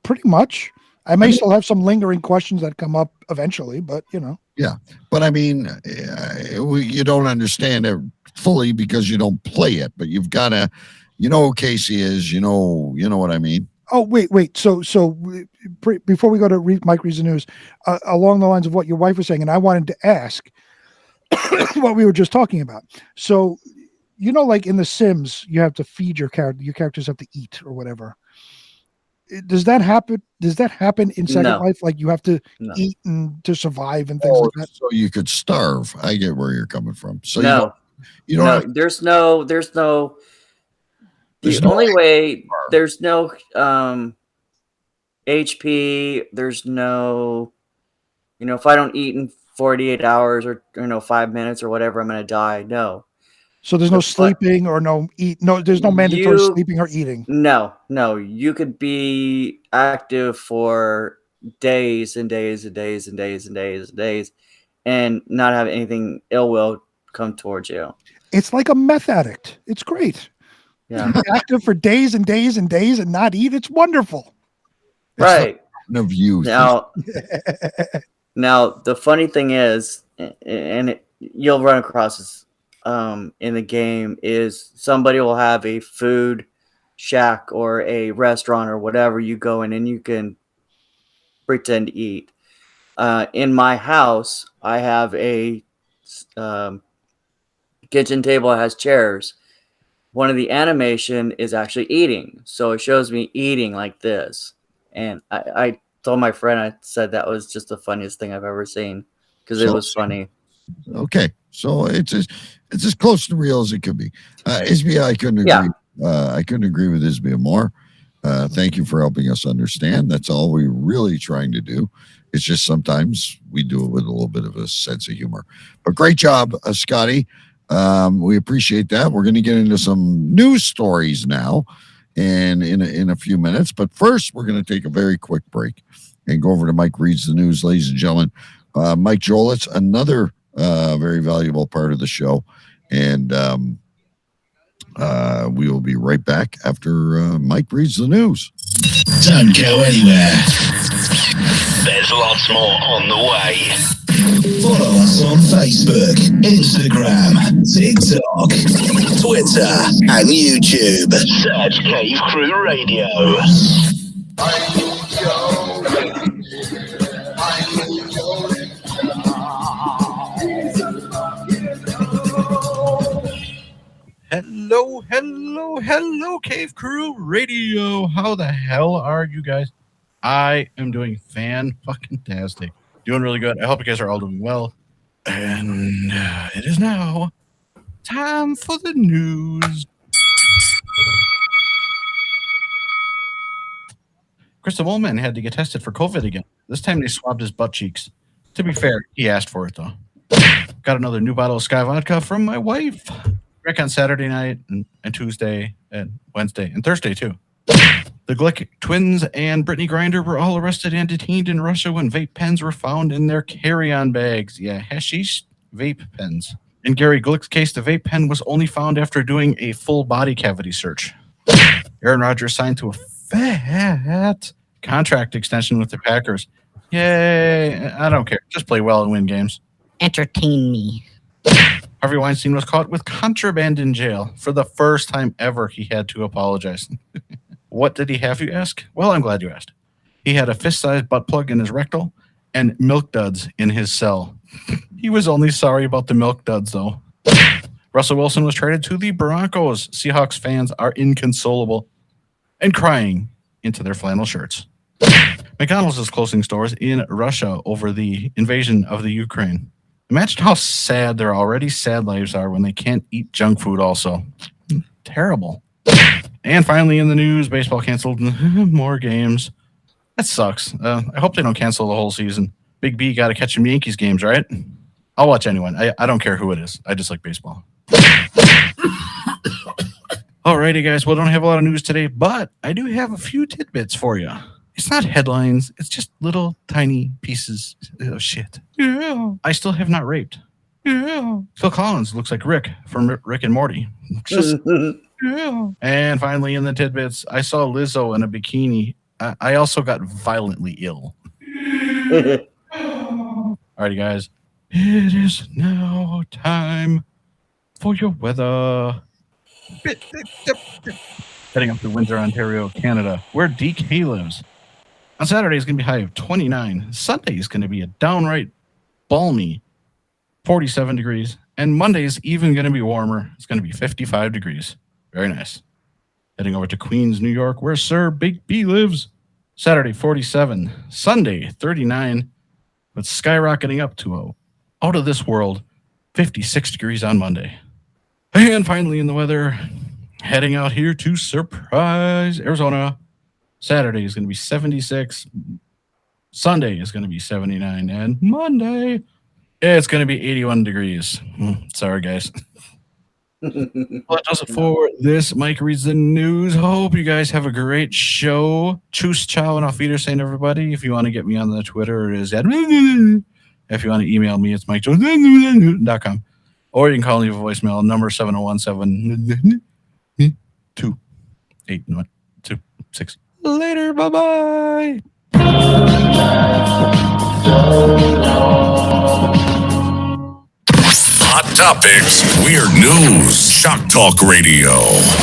Pretty much. I may still have some lingering questions that come up eventually, but Yeah, but I mean, you don't understand it fully because you don't play it, but you've got to. You know who Kasey is. You know what I mean. Oh, wait. So before we go to Mike Reads the News, along the lines of what your wife was saying, and I wanted to ask what we were just talking about. So, like in The Sims, you have to feed your character. Your characters have to eat or whatever. Does that happen? Does that happen in Second Life? Like you have to eat and to survive and things like that. So you could starve. I get where you're coming from. So you don't. No, there's no. The only way, there's no HP, there's no, if I don't eat in 48 hours or 5 minutes or whatever, I'm going to die. No. So there's no sleeping or there's no mandatory sleeping or eating. No, you could be active for days and days and days and days and days and days and not have anything ill will come towards you. It's like a meth addict. It's great. Yeah, active for days and days and days and not eat. It's wonderful. Right. Of youth. Now the funny thing is, and you'll run across this in the game, is somebody will have a food shack or a restaurant or whatever. You go in and you can pretend to eat. In my house, I have a kitchen table that has chairs. One of the animation is actually eating. So it shows me eating like this. And I told my friend, I said that was just the funniest thing I've ever seen because it was funny. Okay. So it's as close to real as it could be. Isbia, I couldn't agree. Yeah. I couldn't agree with Isbia more. Thank you for helping us understand. That's all we're really trying to do. It's just sometimes we do it with a little bit of a sense of humor. But great job, Scotty. We appreciate that. We're going to get into some news stories now and in a few minutes. But first, we're going to take a very quick break and go over to Mike Reads the News, ladies and gentlemen. Mike Jolitz, another very valuable part of the show. And we will be right back after Mike Reads the News. Don't go anywhere. There's lots more on the way. Follow us on Facebook, Instagram, TikTok, Twitter, and YouTube. Search Cave Crew Radio. Hello, Cave Crew Radio. How the hell are you guys? I am doing fan-fucking-tastic. Doing really good. I hope you guys are all doing well. And it is now time for the news. Chris the Woolman had to get tested for COVID again. This time they swabbed his butt cheeks. To be fair, he asked for it, though. Got another new bottle of Sky Vodka from my wife. Back on Saturday night and Tuesday and Wednesday and Thursday, too. The Glick twins and Brittany Grinder were all arrested and detained in Russia when vape pens were found in their carry-on bags. Yeah, hashish vape pens. In Gary Glick's case, the vape pen was only found after doing a full body cavity search. Aaron Rodgers signed to a fat contract extension with the Packers. Yay, I don't care. Just play well and win games. Entertain me. Harvey Weinstein was caught with contraband in jail. For the first time ever, he had to apologize. What did he have, you ask? Well, I'm glad you asked. He had a fist-sized butt plug in his rectal and milk duds in his cell. He was only sorry about the milk duds, though. Russell Wilson was traded to the Broncos. Seahawks fans are inconsolable and crying into their flannel shirts. McDonald's is closing stores in Russia over the invasion of the Ukraine. Imagine how sad their already sad lives are when they can't eat junk food also. Terrible. And finally in the news, baseball canceled more games. That sucks. I hope they don't cancel the whole season. Big B got to catch some Yankees games, right? I'll watch anyone. I don't care who it is. I just like baseball. Alrighty, guys. Well, I don't have a lot of news today, but I do have a few tidbits for you. It's not headlines. It's just little tiny pieces of shit. Yeah. I still have not raped. Yeah. Phil Collins looks like Rick from Rick and Morty. Just, yeah. And finally, in the tidbits, I saw Lizzo in a bikini. I also got violently ill. Alrighty, guys. It is now time for your weather. Heading up to Windsor, Ontario, Canada, where DK lives. On Saturday, it's going to be high of 29. Sunday is going to be a downright balmy 47 degrees. And Monday is even going to be warmer. It's going to be 55 degrees. Very nice. Heading over to Queens, New York, where Sir Big B lives. Saturday, 47. Sunday, 39. But skyrocketing up to a out of this world 56 degrees on Monday. And finally in the weather, heading out here to Surprise, Arizona. Saturday is going to be 76. Sunday is going to be 79. And Monday, it's going to be 81 degrees. Sorry, guys. Well, that does it for this. Mike reads the news. Hope you guys have a great show. Tschüss, ciao, and auf Wiedersehen, everybody. If you want to get me on the Twitter, it is at... If you want to email me, it's mike.com. Or you can call me a voicemail, number 701-7-2-8-2-6. Later, bye-bye. Hot topics, weird news, shock talk radio,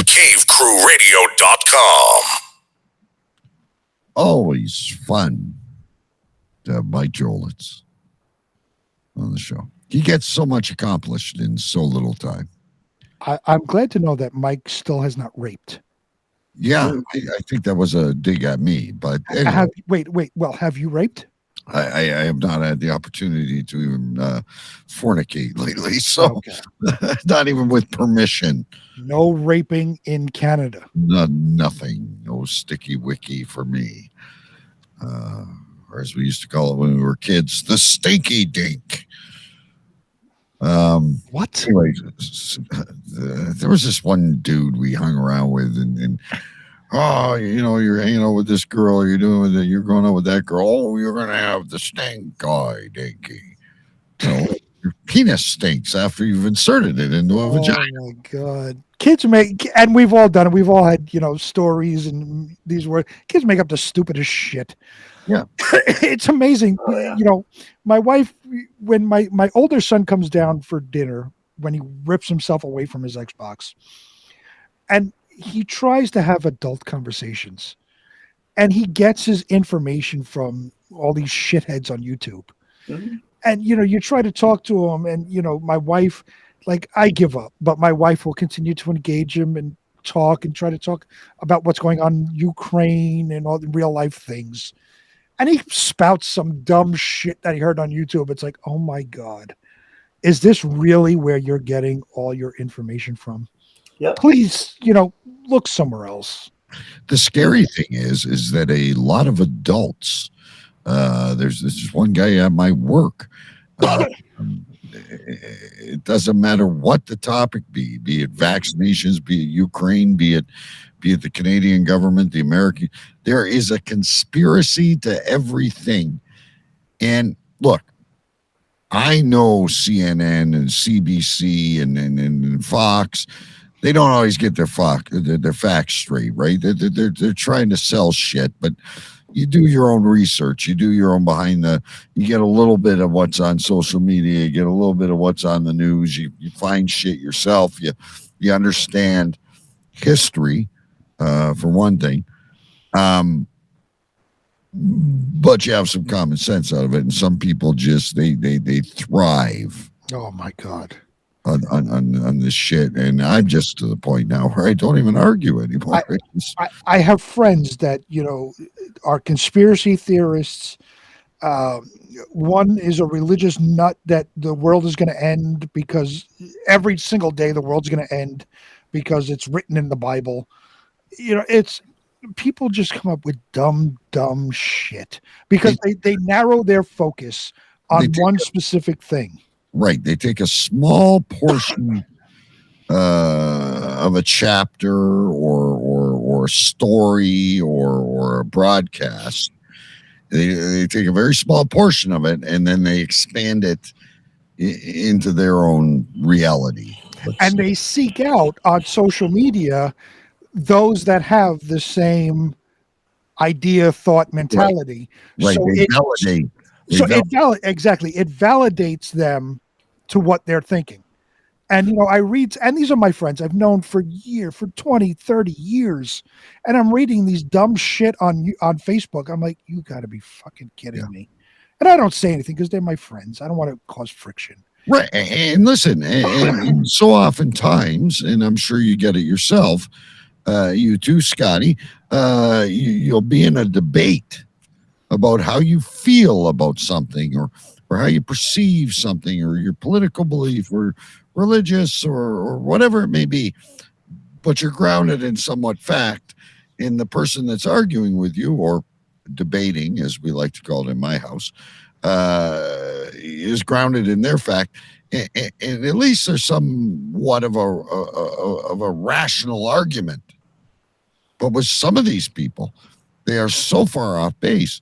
cavecrewradio.com. Always fun to have Mike Jolitz on the show. He gets so much accomplished in so little time. I'm glad to know that Mike still has not raped. Yeah, I think that was a dig at me, but anyway. Wait. Well, have you raped? I have not had the opportunity to even fornicate lately, so okay. Not even with permission. No raping in Canada. Nothing. No sticky wicky for me. Or as we used to call it when we were kids, the stinky dink. What? Anyway, there was this one dude we hung around with, and you're hanging out with this girl, you're doing with it, you're going out with that girl. Oh, you're gonna have the stink guy, dinky. Your penis stinks after you've inserted it into a vagina. Oh my god, kids make, and we've all done it. We've all had stories and these words. Kids make up the stupidest shit. Yeah, it's amazing. My wife, when my older son comes down for dinner, when he rips himself away from his Xbox, and he tries to have adult conversations, and he gets his information from all these shitheads on YouTube. Mm-hmm. And you try to talk to him, and my wife, I give up, but my wife will continue to engage him and talk and try to talk about what's going on in Ukraine and all the real life things. And he spouts some dumb shit that he heard on YouTube. It's like, oh my God, is this really where you're getting all your information from? Yep. Please, look somewhere else. The scary thing is that a lot of adults, there's this one guy at my work. It doesn't matter what the topic be it vaccinations, be it Ukraine, be it the Canadian government, the American, there is a conspiracy to everything. And look, I know CNN and CBC and Fox, they don't always get their facts straight, right? They're trying to sell shit, but you do your own research, you do your own you get a little bit of what's on social media, you get a little bit of what's on the news, you find shit yourself, you understand history, for one thing. But you have some common sense out of it, and some people just they thrive. Oh my God. On this shit, and I'm just to the point now where I don't even argue anymore. I have friends that are conspiracy theorists. One is a religious nut that the world is going to end because every single day the world's going to end because it's written in the Bible. It's people just come up with dumb shit because they narrow their focus on one specific thing. Right. They take a small portion of a chapter or a story or a broadcast. They take a very small portion of it and then they expand it into their own reality. And they seek out on social media those that have the same idea, thought, mentality. Right. So They validate. It validates them to what they're thinking. And I read, and these are my friends I've known for 20, 30 years, and I'm reading these dumb shit on Facebook. I'm like, you got to be fucking kidding me. And I don't say anything because they're my friends. I don't want to cause friction. Right. And listen, and so oftentimes, and I'm sure you get it yourself, you too, Scotty, you'll be in a debate about how you feel about something or how you perceive something or your political belief or religious or whatever it may be, but you're grounded in somewhat fact, and the person that's arguing with you or debating, as we like to call it in my house, is grounded in their fact, and at least there's somewhat of a rational argument. But with some of these people, they are so far off base.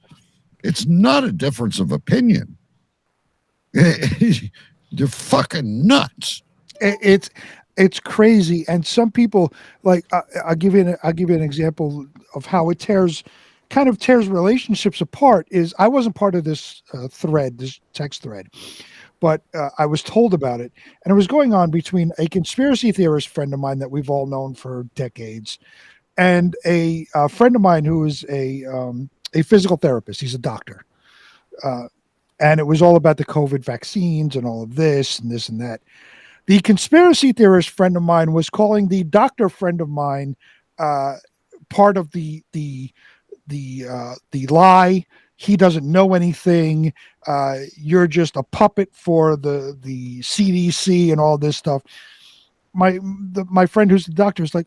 It's not a difference of opinion. They're fucking nuts. It's crazy, and some people like I'll give you an example of how it tears relationships apart. Is I wasn't part of this this text thread, but I was told about it, and it was going on between a conspiracy theorist friend of mine that we've all known for decades, and a friend of mine who is a physical therapist. He's a doctor. And it was all about the COVID vaccines and all of this and that. The conspiracy theorist friend of mine was calling the doctor friend of mine part of the lie. He doesn't know anything. You're just a puppet for the CDC and all this stuff. My friend who's the doctor is like,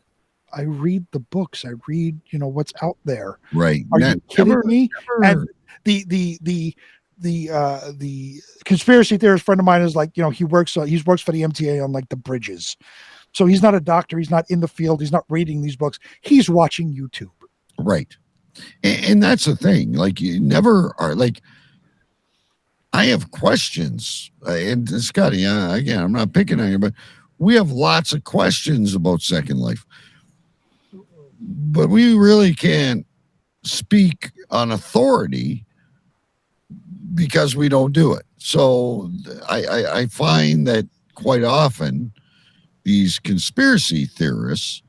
I read the books. I read what's out there. Right? Are you kidding me? And the conspiracy theorist friend of mine is like, he works for the MTA on like the bridges. So he's not a doctor. He's not in the field. He's not reading these books. He's watching YouTube. Right. And that's the thing. Like, you never are like, I have questions. And Scotty, again, I'm not picking on you, but we have lots of questions about Second Life. But we really can't speak on authority because we don't do it. So I find that quite often these conspiracy theorists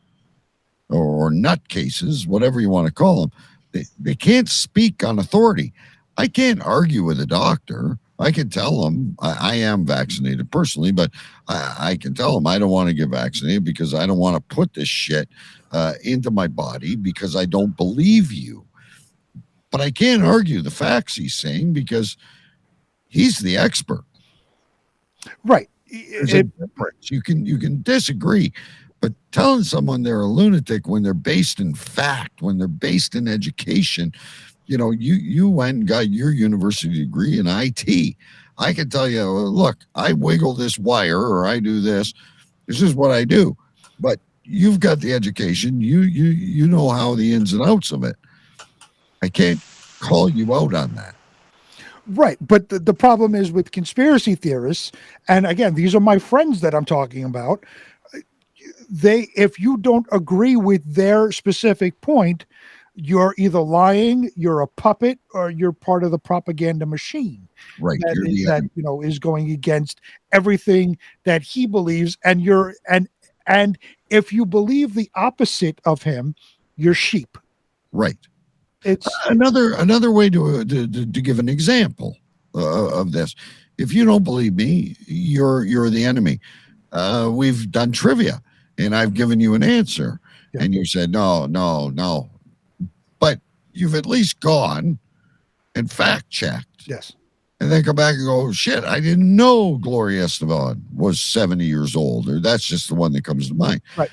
or nutcases, whatever you want to call them, they can't speak on authority. I can't argue with a doctor. I can tell them I am vaccinated personally, but I can tell them I don't want to get vaccinated because I don't want to put this shit into my body because I don't believe you. But I can't argue the facts he's saying because he's the expert. Right. There's a difference. You can disagree, but telling someone they're a lunatic when they're based in fact, when they're based in education, you went and got your university degree in IT. I can tell you, look, I wiggle this wire or I do this. This is what I do. But you've got the education. You know how the ins and outs of it. I can't call you out on that. Right. But the problem is with conspiracy theorists, and again, these are my friends that I'm talking about. If you don't agree with their specific point, you're either lying, you're a puppet, or you're part of the propaganda machine. Right. That is going against everything that he believes, and and if you believe the opposite of him, you're sheep. Right. It's another way to give an example of this. If you don't believe me, you're the enemy. We've done trivia, and I've given you an answer, and you said no. But you've at least gone and fact checked. Yes. And then come back and go, shit, I didn't know Gloria Estefan was 70 years old. Or that's just the one that comes to mind. Right.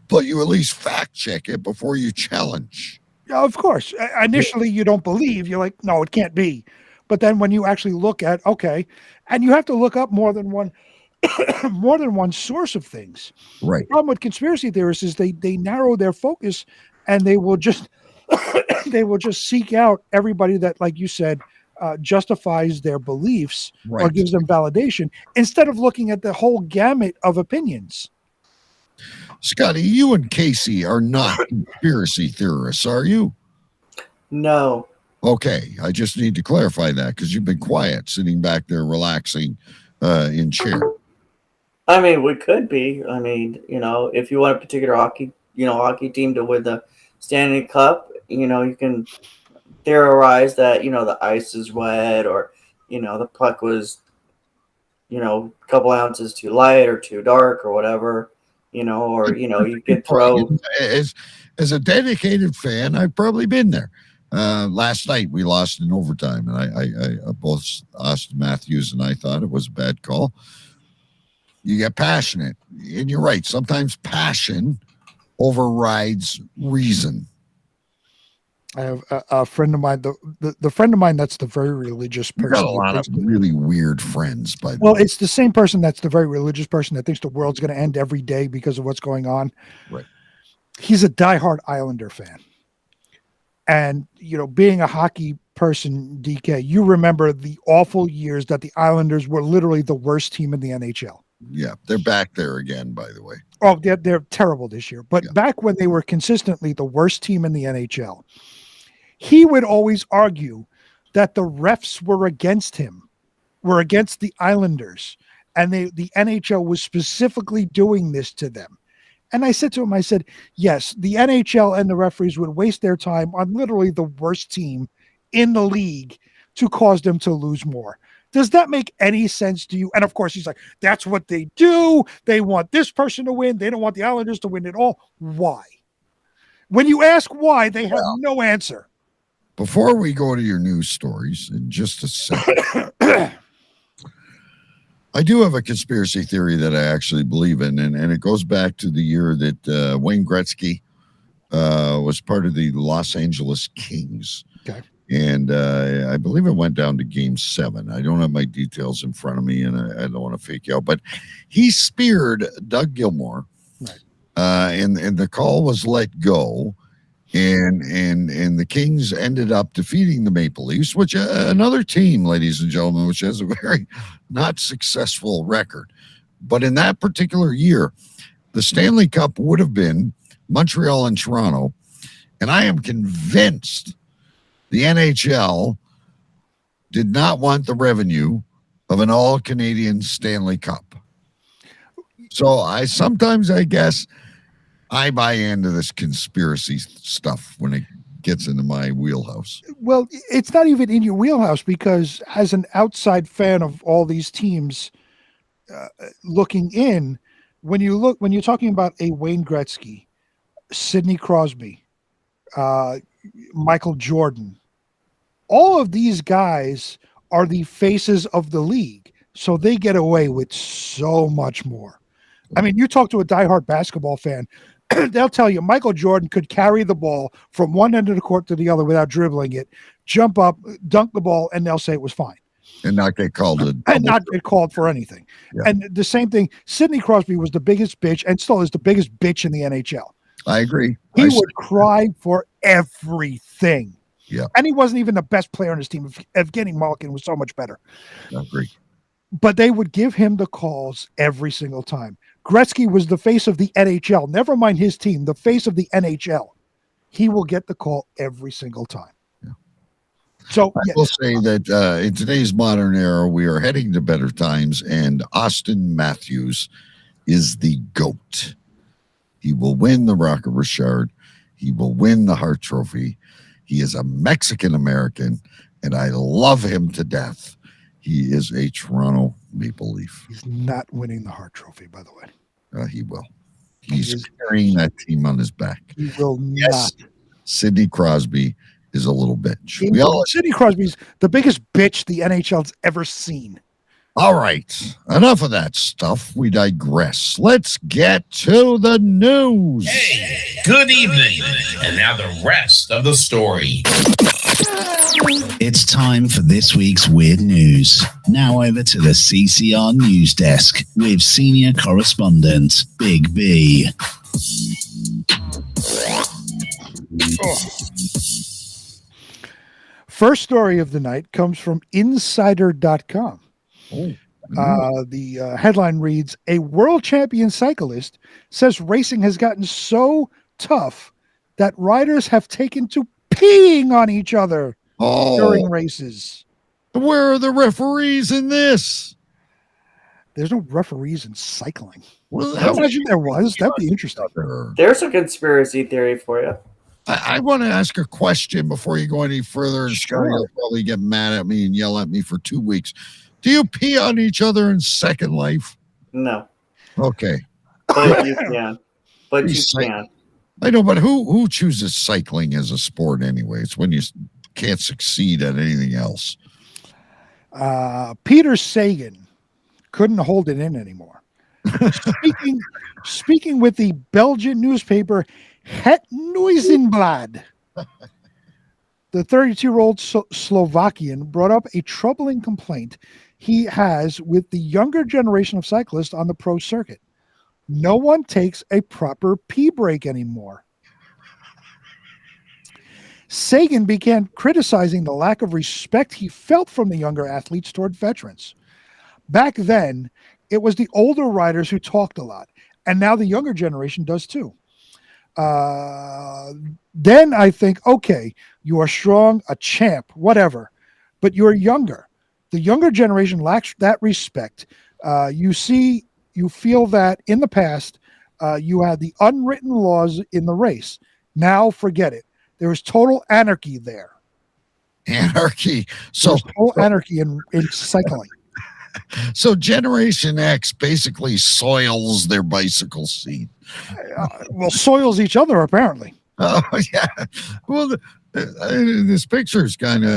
But you at least fact check it before you challenge. Yeah, of course. Initially, you don't believe. You're like, no, it can't be. But then when you actually look at, okay, and you have to look up more than one source of things. Right. The problem with conspiracy theorists is they narrow their focus, and they will just seek out everybody that, like you said, justifies their beliefs or gives them validation, instead of looking at the whole gamut of opinions. Scotty, you and Kasey are not conspiracy theorists, are you? No. Okay, I just need to clarify that because you've been quiet, sitting back there relaxing in chair. I mean, we could be. I mean, if you want a particular hockey team to win the Stanley Cup, you can theorize that, the ice is wet, or, the puck was, a couple ounces too light or too dark or whatever, or, you could throw. As a dedicated fan, I've probably been there. Last night we lost in overtime, and I both Austin Matthews and I thought it was a bad call. You get passionate, and you're right. Sometimes passion overrides reason. I have a friend of mine, the friend of mine that's the very religious person. You've got a lot of really weird friends, by the way. Well, it's the same person that's the very religious person that thinks the world's going to end every day because of what's going on. Right. He's a diehard Islander fan. And, being a hockey person, DK, you remember the awful years that the Islanders were literally the worst team in the NHL. Yeah, they're back there again, by the way. Oh, they're terrible this year. But back when they were consistently the worst team in the NHL, he would always argue that the refs were against him, were against the Islanders, and the NHL was specifically doing this to them. And I said to him, yes, the NHL and the referees would waste their time on literally the worst team in the league to cause them to lose more. Does that make any sense to you? And of course, he's like, that's what they do. They want this person to win. They don't want the Islanders to win at all. Why? When you ask why, they have no answer. Before we go to your news stories, in just a second, I do have a conspiracy theory that I actually believe in, and it goes back to the year that Wayne Gretzky was part of the Los Angeles Kings. Okay. And I believe it went down to Game 7. I don't have my details in front of me, and I don't want to fake you out. But he speared Doug Gilmour, right. And the call was let go. And the Kings ended up defeating the Maple Leafs, which another team, ladies and gentlemen, which has a very not successful record. But in that particular year, the Stanley Cup would have been Montreal and Toronto. And I am convinced the NHL did not want the revenue of an all-Canadian Stanley Cup. So I guess I buy into this conspiracy stuff when it gets into my wheelhouse. Well, it's not even in your wheelhouse, because as an outside fan of all these teams, looking in, when you're talking about a Wayne Gretzky, Sidney Crosby, Michael Jordan, all of these guys are the faces of the league, so they get away with so much more. I mean, you talk to a diehard basketball fan, they'll tell you Michael Jordan could carry the ball from one end of the court to the other without dribbling it, jump up, dunk the ball, and they'll say it was fine. And not get called for anything. Yeah. And the same thing, Sidney Crosby was the biggest bitch and still is the biggest bitch in the NHL. I agree. He would cry for everything. Yeah. And he wasn't even the best player on his team. Evgeny Malkin was so much better. I agree. But they would give him the calls every single time. Gretzky was the face of the NHL. Never mind his team, the face of the NHL. he will get the call every single time. So I will say that in today's modern era, we are heading to better times, and Austin Matthews is the GOAT. He will win the Rocket Richard. He will win the Hart Trophy. He is a Mexican-American, and I love him to death. He is a Toronto Maple Leaf. He's not winning the Hart Trophy, by the way. He will. He's carrying that team on his back. He will not. Sidney Crosby is a little bitch. Sidney Crosby's the biggest bitch the NHL's ever seen. All right. Enough of that stuff. We digress. Let's get to the news. Hey, good evening. And now the rest of the story. It's time for this week's Weird News. Now over to the CCR News Desk with senior correspondent Big B. First story of the night comes from Insider.com. The headline reads, "A world champion cyclist says racing has gotten so tough that riders have taken to peeing on each other during races." Where are the referees in this? There's no referees in cycling. Well, I imagine there was. That'd be interesting. There's a conspiracy theory for you. I want to ask a question before you go any further. And Scotty will probably get mad at me and yell at me for 2 weeks. Do you pee on each other in Second Life? No. Okay. But you can. I know, but who chooses cycling as a sport anyway? It's when you can't succeed at anything else. Peter Sagan couldn't hold it in anymore. Speaking with the Belgian newspaper Het Nieuwsblad, the 32-year-old Slovakian brought up a troubling complaint he has with the younger generation of cyclists on the pro circuit. No one takes a proper pee break anymore. Sagan began criticizing the lack of respect he felt from the younger athletes toward veterans. Back then, it was the older riders who talked a lot, and now the younger generation does too. Then I think, okay, you are strong, a champ, whatever, but you're younger. The younger generation lacks that respect. You feel that in the past, you had the unwritten laws in the race. Now forget it. There is total anarchy there. Anarchy. There's total anarchy in cycling. So Generation X basically soils their bicycle seat. Well, soils each other, apparently. Oh, yeah. Well, this picture is kind of,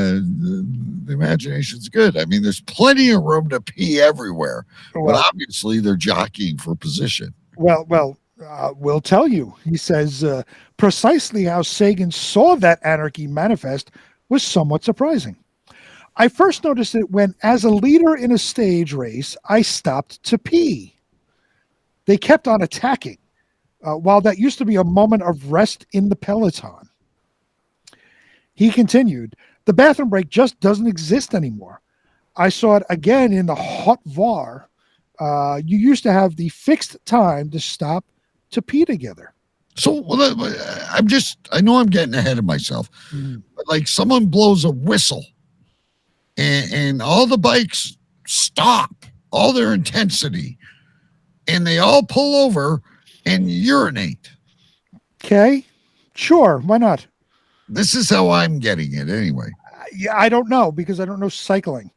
the imagination's good. I mean, there's plenty of room to pee everywhere. But obviously, they're jockeying for position. We'll tell you. He says precisely how Sagan saw that anarchy manifest was somewhat surprising. I first noticed it when, as a leader in a stage race, I stopped to pee. They kept on attacking, while that used to be a moment of rest in the peloton. He continued, the bathroom break just doesn't exist anymore. I saw it again in the hot VAR. You used to have the fixed time to stop to pee together. So I know I'm getting ahead of myself, but like someone blows a whistle and all the bikes stop, all their intensity, and they all pull over and urinate. Okay, sure, why not? This is how I'm getting it anyway. Yeah, I don't know because I don't know cycling.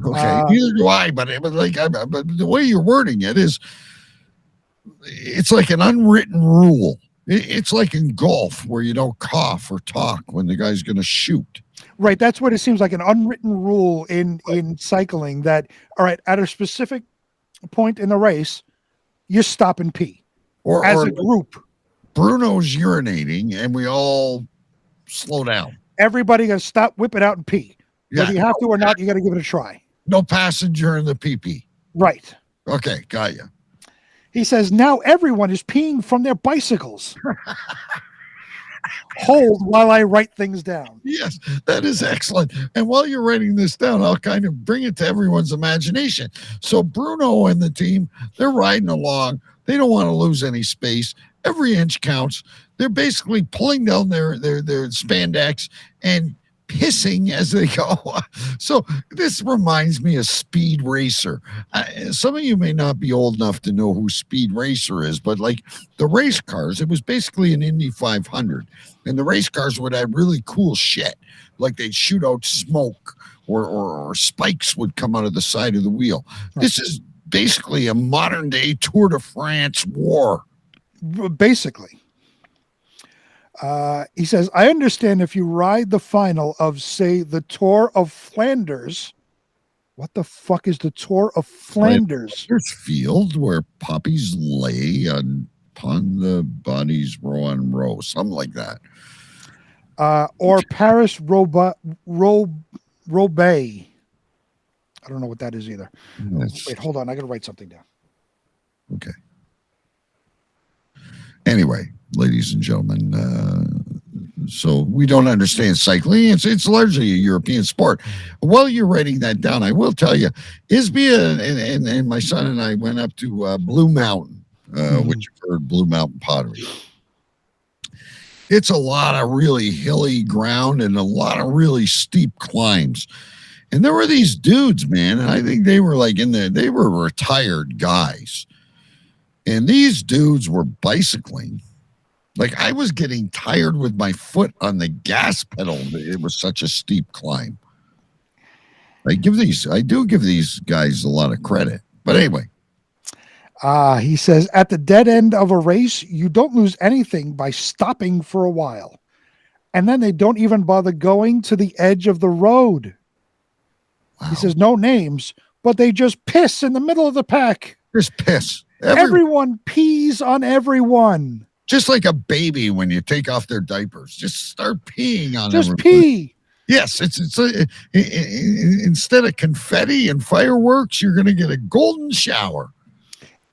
Okay, neither do I. But the way you're wording it is, it's like an unwritten rule. It's like in golf where you don't cough or talk when the guy's going to shoot. Right, that's what it seems like, an unwritten rule in cycling that, all right, at a specific point in the race, you stop and pee or a group. Bruno's urinating and we all slow down. Everybody got to stop, whip it out, and pee. Yeah. Whether you have to or not, you got to give it a try. No passenger in the pee-pee. Right. Okay, got you. He says, now everyone is peeing from their bicycles. Hold while I write things down. Yes, that is excellent. And while you're writing this down, I'll kind of bring it to everyone's imagination. So Bruno and the team, they're riding along. They don't want to lose any space. Every inch counts. They're basically pulling down their spandex and pissing as they go. So this reminds me of Speed Racer. Some of you may not be old enough to know who Speed Racer is, but like the race cars, it was basically an Indy 500. And the race cars would have really cool shit. Like they'd shoot out smoke or spikes would come out of the side of the wheel. Right. This is basically a modern day Tour de France war. Basically. He says, I understand if you ride the final of, say, the Tour of Flanders. What the fuck is the Tour of Flanders? There's field where poppies lay upon the bodies row on row, something like that. Or Paris Roubaix. I don't know what that is either. Wait, hold on. I got to write something down. Okay. Anyway, ladies and gentlemen, so we don't understand cycling. It's largely a European sport. While you're writing that down, I will tell you, Isby and my son and I went up to Blue Mountain, which you've heard, Blue Mountain Pottery. It's a lot of really hilly ground and a lot of really steep climbs. And there were these dudes, man, and I think they were like they were retired guys. And these dudes were bicycling. Like I was getting tired with my foot on the gas pedal. It was such a steep climb. I do give these guys a lot of credit. But anyway. He says, at the dead end of a race, you don't lose anything by stopping for a while. And then they don't even bother going to the edge of the road. Wow. He says, no names, but they just piss in the middle of the pack. Just piss. Everyone pees on everyone. Just like a baby when you take off their diapers. Just start peeing on Just everybody. Pee. Yes, instead of confetti and fireworks, you're going to get a golden shower.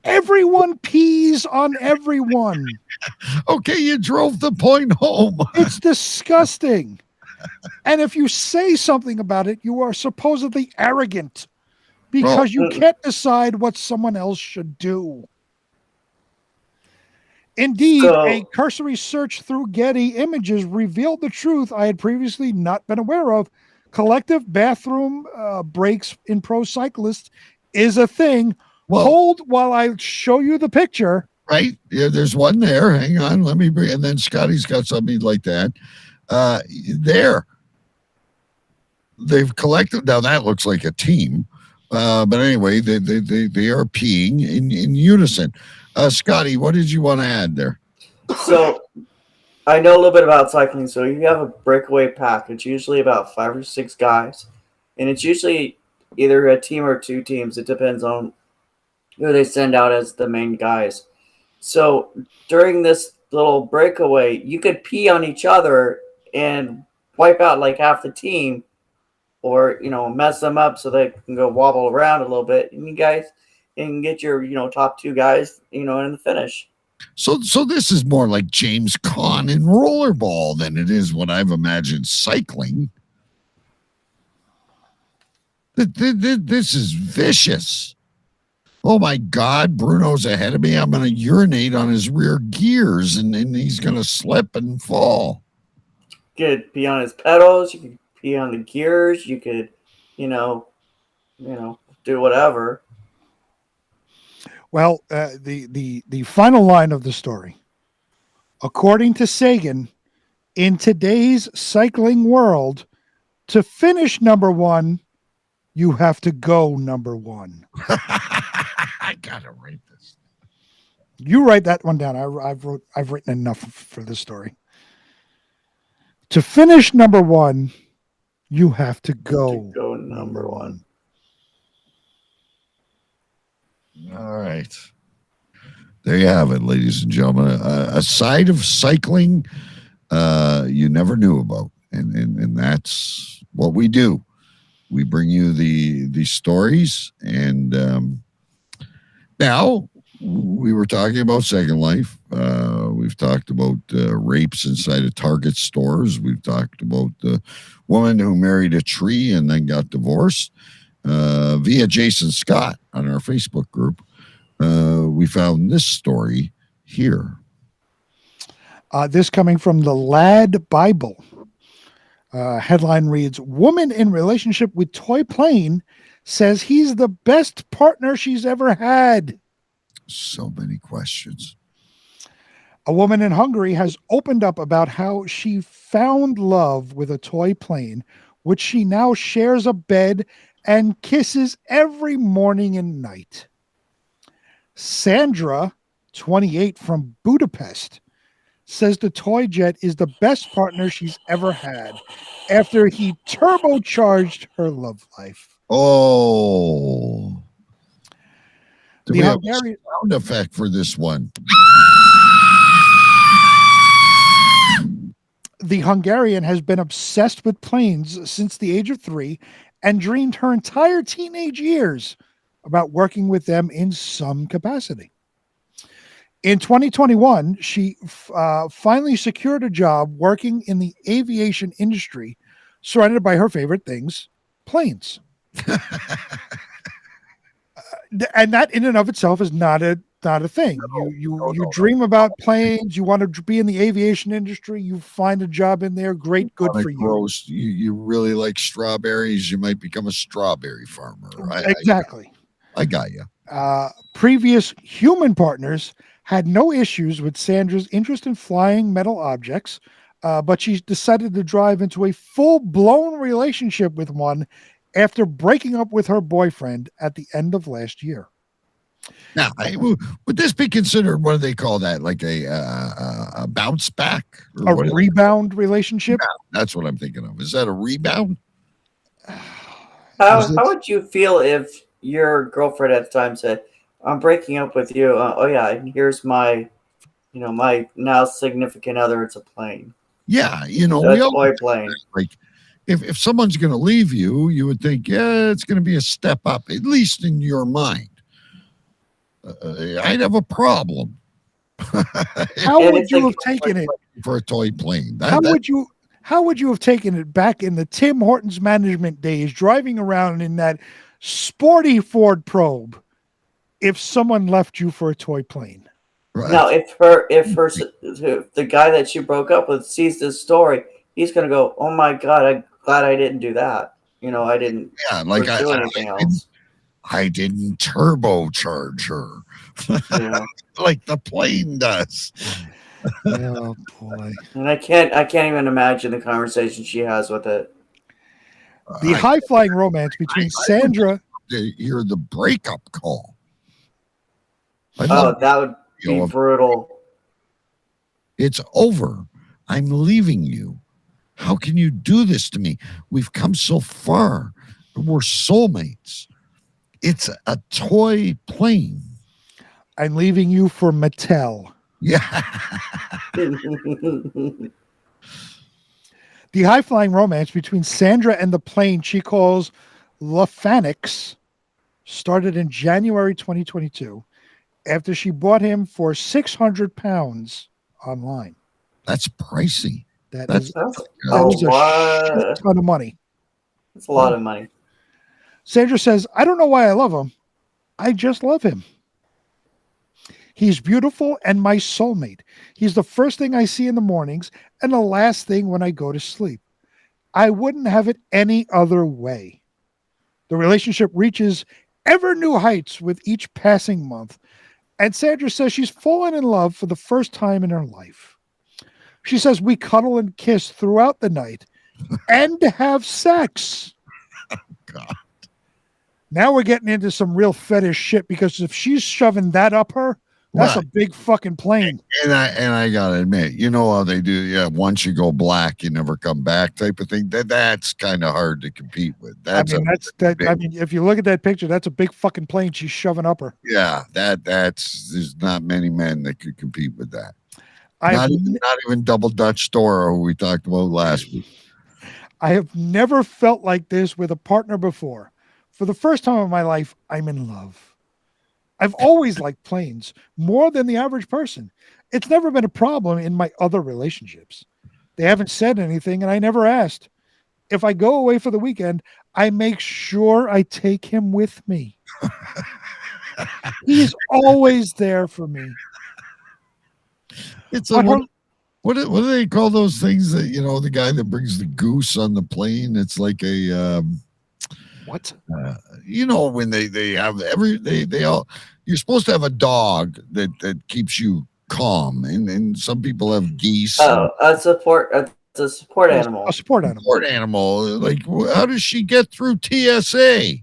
Everyone pees on everyone. Okay, you drove the point home. It's disgusting. And if you say something about it, you are supposedly arrogant because you can't decide what someone else should do. Indeed, a cursory search through Getty Images revealed the truth I had previously not been aware of. Collective bathroom breaks in pro cyclists is a thing. Well, hold while I show you the picture. Right. Yeah, there's one there. Hang on. Let me bring. And then Scotty's got something like that. There. They've collected. Now that looks like a team. But anyway, they are peeing in unison. Scotty, what did you want to add there? So I know a little bit about cycling. So you have a breakaway pack. It's usually about 5 or 6 guys. And it's usually either a team or 2 teams. It depends on who they send out as the main guys. So during this little breakaway, you could pee on each other and wipe out like half the team, or mess them up so they can go wobble around a little bit, and you guys can get your top 2 guys in the finish. So this is more like James Caan in rollerball than it is what I've imagined cycling. This is vicious. Oh my God, Bruno's ahead of me. I'm going to urinate on his rear gears and he's going to slip and fall. You could pee on his pedals. You could pee on the gears. You could, do whatever. Well, the final line of the story, according to Sagan, in today's cycling world, to finish number 1, you have to go number 1. I gotta write this. You write that one down. I've written enough for this story. To finish number 1, you have to go number 1. All right. There you have it, ladies and gentlemen. A side of cycling you never knew about, and that's what we do. We bring you the stories, and now we were talking about Second Life. We've talked about rapes inside of Target stores. We've talked about the woman who married a tree and then got divorced. Via Jason Scott on our Facebook group, we found this story here. This coming from the Lad Bible. Headline reads, "Woman in relationship with toy plane says he's the best partner she's ever had." So many questions. A woman in Hungary has opened up about how she found love with a toy plane, which she now shares a bed and kisses every morning and night. Sandra, 28, from Budapest, says the toy jet is the best partner she's ever had after he turbocharged her love life. Oh. Do The we have a Hungarian sound effect for this one? The Hungarian has been obsessed with planes since the age of 3 and dreamed her entire teenage years about working with them in some capacity. In 2021, she finally secured a job working in the aviation industry, surrounded by her favorite things, planes. And that in and of itself is not a thing. You dream about planes. You want to be in the aviation industry. You find a job in there. Great, good for you. You really like strawberries. You might become a strawberry farmer. Exactly. I got you. Previous human partners had no issues with Sandra's interest in flying metal objects, but she decided to drive into a full-blown relationship with one after breaking up with her boyfriend at the end of last year. Now, would this be considered, what do they call that? Like a bounce back? A rebound relationship? Yeah, that's what I'm thinking of. Is that a rebound? How would you feel if your girlfriend at the time said, "I'm breaking up with you. Oh yeah, and here's my, my now significant other. It's a plane." Yeah, we all toy plane. Like, if someone's going to leave you, you would think, yeah, it's going to be a step up, at least in your mind. I'd have a problem. How would you have taken it for a toy plane? How would you have taken it back in the Tim Hortons management days, driving around in that sporty Ford Probe, if someone left you for a toy plane? Right. Now, if the guy that she broke up with sees this story, he's going to go, "Oh my God, I'm glad I didn't do that. I didn't do anything else. I didn't turbocharge her like the plane does." Oh boy! And I can't even imagine the conversation she has with it. The high-flying romance between Sandra. To hear the breakup call. That would be brutal. It's over. I'm leaving you. How can you do this to me? We've come so far. We're soulmates. It's a toy plane. I'm leaving you for Mattel. Yeah. The high-flying romance between Sandra and the plane she calls Lafanix started in January 2022 after she bought him for £600 online. That's pricey. That's a shit ton of money. That's a lot of money. Sandra says, "I don't know why I love him. I just love him. He's beautiful and my soulmate. He's the first thing I see in the mornings and the last thing when I go to sleep. I wouldn't have it any other way." The relationship reaches ever new heights with each passing month, and Sandra says she's fallen in love for the first time in her life. She says we cuddle and kiss throughout the night and have sex. God. Now we're getting into some real fetish shit, because if she's shoving that up her, that's a big fucking plane. And I gotta admit, you know how they do, once you go black, you never come back type of thing. That's kind of hard to compete with. If you look at that picture, that's a big fucking plane she's shoving up her. Yeah, there's not many men that could compete with that. Not even Double Dutch Dora, who we talked about last week. I have never felt like this with a partner before. For the first time in my life, I'm in love. I've always liked planes more than the average person. It's never been a problem in my other relationships. They haven't said anything, and I never asked. If I go away for the weekend, I make sure I take him with me. He's always there for me. What do they call those things that, the guy that brings the goose on the plane? It's like a what? When they have they all, you're supposed to have a dog that keeps you calm, and some people have geese. Oh, it's a support animal. A support animal. Support animal. Like, how does she get through TSA?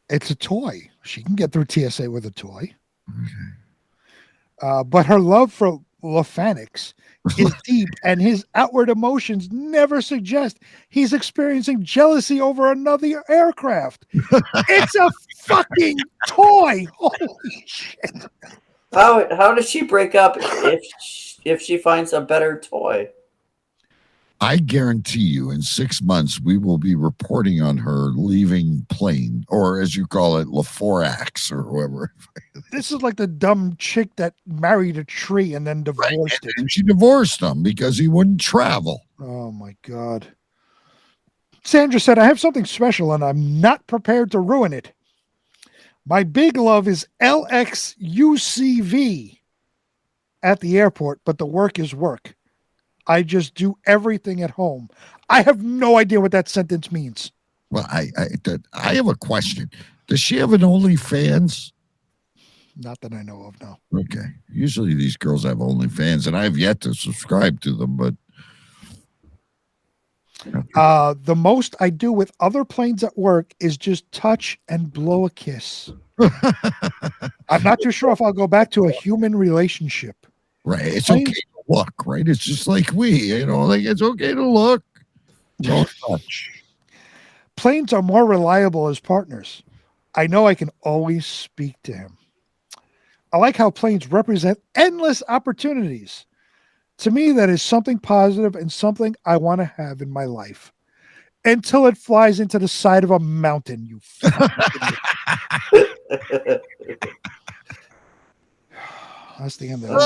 It's a toy. She can get through TSA with a toy. Okay. But her love for Lafanix is deep, and his outward emotions never suggest he's experiencing jealousy over another aircraft. It's a fucking toy. Holy shit. How does she break up if she finds a better toy? I guarantee you in 6 months, we will be reporting on her leaving plane, or as you call it, LaForax or whoever. This is like the dumb chick that married a tree and then divorced it. And she divorced him because he wouldn't travel. Oh, my God. Sandra said, I have something special and I'm not prepared to ruin it. My big love is LXUCV at the airport, but the work is work. I just do everything at home. I have no idea what that sentence means. Well, I have a question. Does she have an OnlyFans? Not that I know of, no. Okay. Usually these girls have OnlyFans, and I have yet to subscribe to them, but... The most I do with other planes at work is just touch and blow a kiss. I'm not too sure if I'll go back to a human relationship. Right. It's okay to look, right? It's just like it's okay to look. Don't touch. Planes are more reliable as partners. I know I can always speak to him. I like how planes represent endless opportunities. To me, that is something positive and something I want to have in my life. Until it flies into the side of a mountain, you fucking idiot. That's the end of it.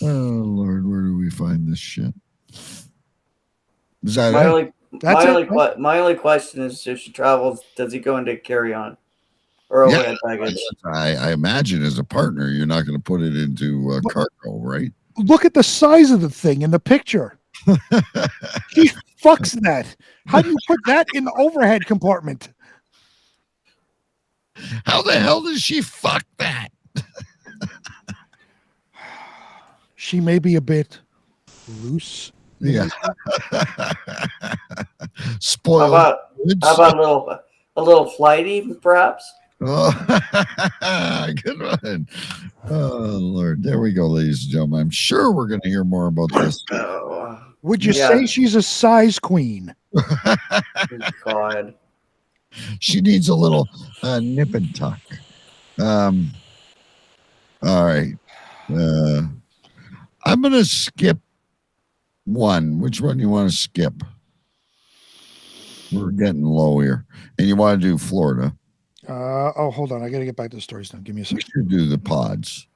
Oh, Lord, where do we find this shit? Is that my only question is, if she travels, does he go into carry-on or overhead baggage? I imagine as a partner, you're not going to put it into cargo, right? Look at the size of the thing in the picture. He fucks that. How do you put that in the overhead compartment? How the hell does she fuck that? She may be a bit loose. Yeah. Spoiled. How about a little flighty, perhaps? Oh, good one. Oh, Lord. There we go, ladies and gentlemen. I'm sure we're going to hear more about this. Would you say she's a size queen? God. She needs a little nip and tuck. All right. I'm going to skip one. Which one do you want to skip? We're getting low here. And you want to do Florida. Hold on. I got to get back to the stories now. Give me a second. We should do the pods.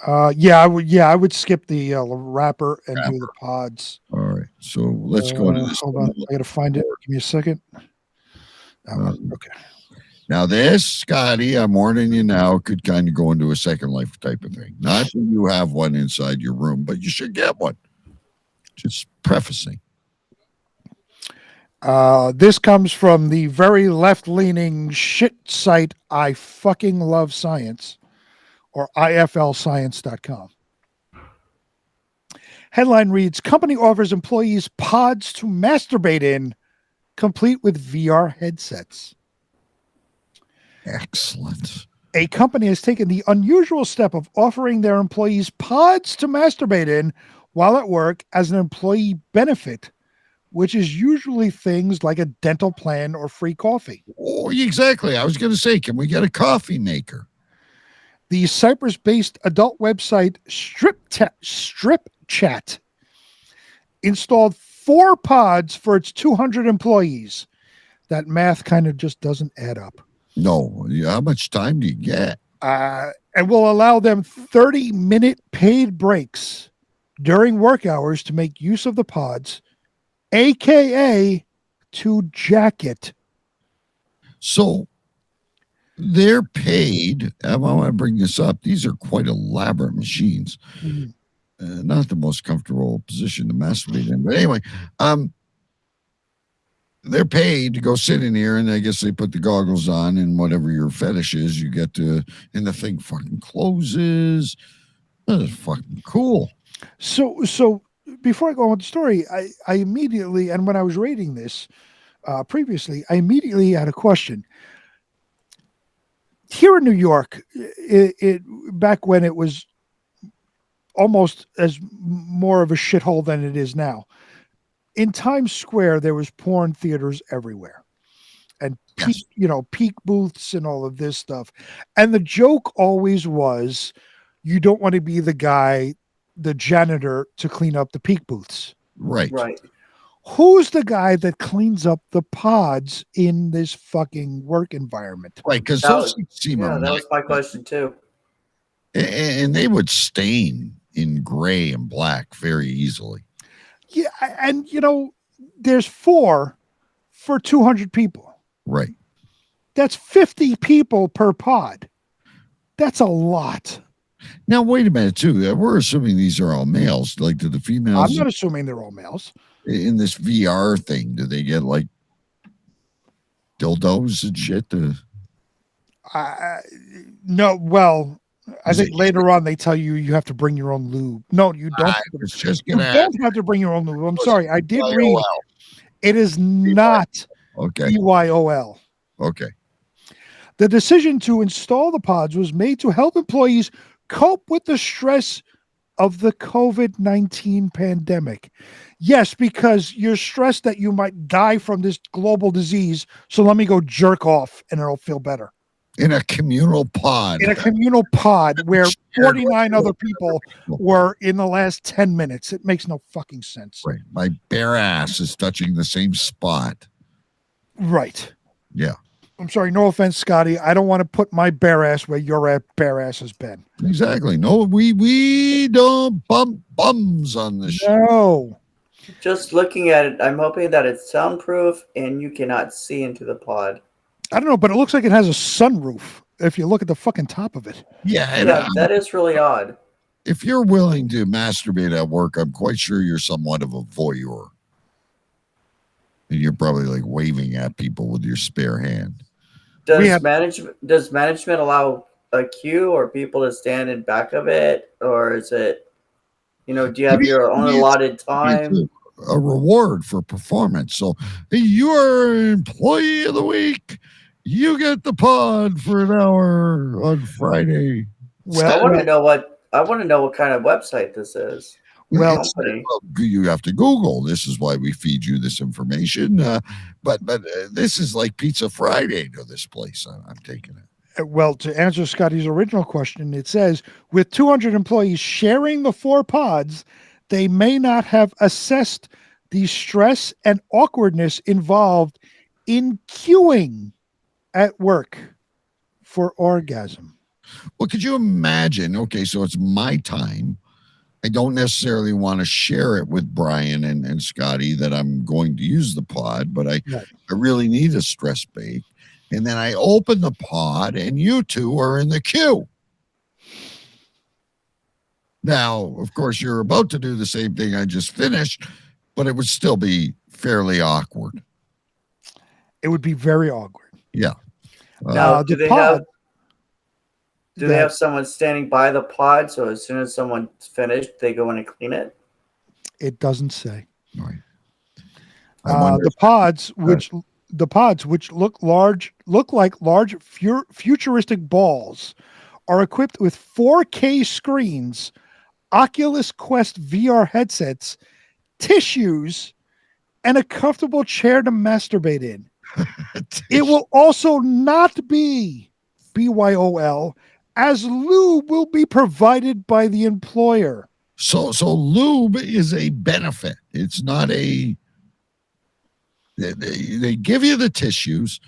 I would skip the wrapper and do the pods. All right. So let's go to this. Hold on. I got to find it. Give me a second. Okay. Now this, Scotty, I'm warning you now, could kind of go into a second life type of thing. Not that you have one inside your room, but you should get one. Just prefacing. This comes from the very left-leaning shit site I fucking love science, or iflscience.com. Headline reads, company offers employees pods to masturbate in, complete with VR headsets. Excellent. A company has taken the unusual step of offering their employees pods to masturbate in while at work as an employee benefit, which is usually things like a dental plan or free coffee. Oh, exactly. I was going to say, can we get a coffee maker? The Cyprus-based adult website Strip Chat installed 4 pods for its 200 employees. That math kind of just doesn't add up. No. How much time do you get? And will allow them 30-minute paid breaks during work hours to make use of the pods, AKA to jack it. So they're paid. I want to bring this up. These are quite elaborate machines. Not the most comfortable position to masturbate in, but anyway, they're paid to go sit in here, and I guess they put the goggles on, and whatever your fetish is, you get to, and the thing fucking closes. That is fucking cool. So before I go on with the story, I immediately, and when I was reading this previously, I immediately had a question. Here in New York, it back when it was almost as more of a shithole than it is now. In Times Square, there was porn theaters everywhere, and peak booths and all of this stuff. And the joke always was, you don't want to be the guy, the janitor, to clean up the peak booths. Right. Who's the guy that cleans up the pods in this fucking work environment? Right, because That those was my question too. And they would stain in gray and black very easily. Yeah, and there's 4 for 200 people. Right. That's 50 people per pod. That's a lot. Now, wait a minute, too. We're assuming these are all males. Like, do the females... I'm not assuming they're all males. In this VR thing, do they get, like, dildos and shit? No, well... I think later on they tell you have to bring your own lube. No, you don't. You don't have to bring your own lube. I'm sorry. I did read. It is not BYOL. Okay. The decision to install the pods was made to help employees cope with the stress of the COVID-19 pandemic. Yes, because you're stressed that you might die from this global disease. So let me go jerk off and it'll feel better. In a communal pod. In a communal pod where 49 other people were in the last 10 minutes. It makes no fucking sense. Right. My bare ass is touching the same spot. Right. Yeah. I'm sorry. No offense, Scotty. I don't want to put my bare ass where your bare ass has been. Exactly. No, we don't bump bums on this show. No. Just looking at it, I'm hoping that it's soundproof and you cannot see into the pod. I don't know, but it looks like it has a sunroof if you look at the fucking top of it. Yeah, that is really odd. If you're willing to masturbate at work, I'm quite sure you're somewhat of a voyeur. And you're probably like waving at people with your spare hand. Does management allow a queue or people to stand in back of it? Or is it, do you have your own allotted time? A reward for performance. So you are employee of the week. You get the pod for an hour on Friday. Well, I want to know what kind of website this is. Well, you have to Google. This is why we feed you this information. But this is like Pizza Friday to this place. I'm taking it. Well, to answer Scotty's original question, it says with 200 employees sharing the 4 pods, they may not have assessed the stress and awkwardness involved in queuing at work for orgasm. Well, could you imagine? Okay, so it's my time. I don't necessarily want to share it with Brian and Scotty that I'm going to use the pod, but I really need a stress break. And then I open the pod and you two are in the queue. Now, of course, you're about to do the same thing I just finished, but it would still be fairly awkward. It would be very awkward. Yeah. Now, do they have someone standing by the pod, so as soon as someone's finished, they go in and clean it? It doesn't say. Right. The pods, which look like large futuristic balls, are equipped with 4K screens, Oculus Quest VR headsets, tissues, and a comfortable chair to masturbate in. It will also not be BYOL, as lube will be provided by the employer. So lube is a benefit. It's not a... They give you the tissues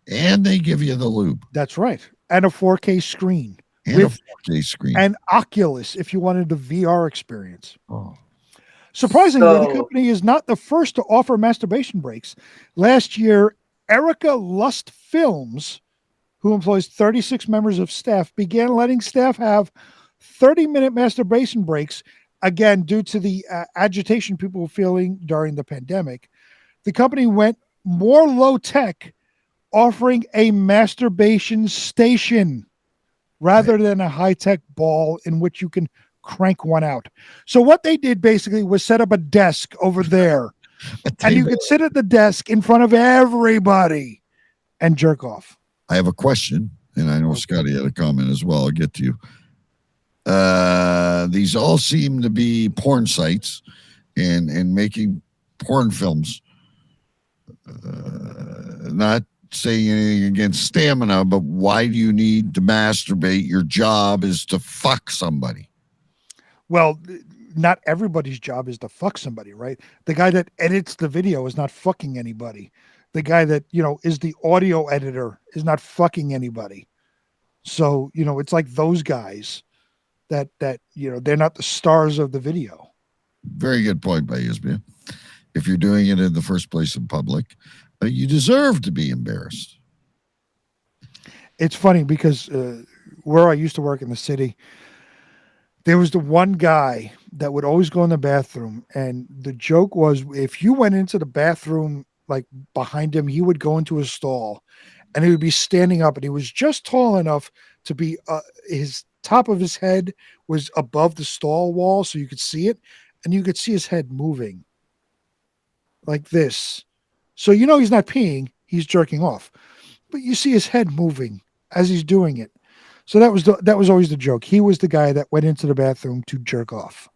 and they give you the lube. That's right. And a 4K screen. And a 4K screen. And Oculus if you wanted the VR experience. Oh. Surprisingly, the company is not the first to offer masturbation breaks. Last year, Erica Lust Films who employs 36 members of staff, began letting staff have 30-minute masturbation breaks, again, due to the agitation people were feeling during the pandemic. The company went more low-tech, offering a masturbation station rather than a high-tech ball in which you can crank one out. So what they did basically was set up a desk over there, and you could sit at the desk in front of everybody and jerk off. I have a question, and I know Scotty had a comment as well. I'll get to you. These all seem to be porn sites and making porn films. Not saying anything against stamina, but why do you need to masturbate? Your job is to fuck somebody. Well, not everybody's job is to fuck somebody, right? The guy that edits the video is not fucking anybody. The guy that, is the audio editor is not fucking anybody. So, it's like those guys that they're not the stars of the video. Very good point by Isbia. If you're doing it in the first place in public, you deserve to be embarrassed. It's funny because where I used to work in the city, there was the one guy that would always go in the bathroom, and the joke was if you went into the bathroom like behind him, he would go into a stall and he would be standing up, and he was just tall enough to be his top of his head was above the stall wall so you could see it, and you could see his head moving like this. So he's not peeing, he's jerking off, but you see his head moving as he's doing it. So that was always the joke. He was the guy that went into the bathroom to jerk off.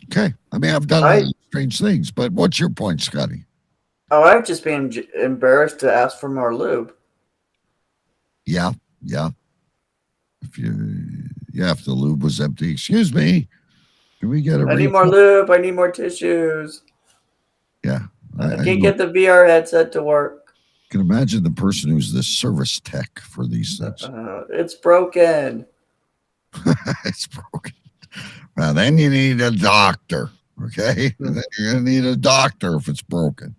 Okay. I mean, I've done a lot of strange things, but what's your point, Scotty? Oh, I've just been embarrassed to ask for more lube. Yeah. If the lube was empty, excuse me, can we get a I need more lube. I need more tissues. Yeah. I can't get the VR headset to work. Can imagine the person who's the service tech for these things. It's broken. It's broken. Well, then you need a doctor. Okay, then you're gonna need a doctor if it's broken.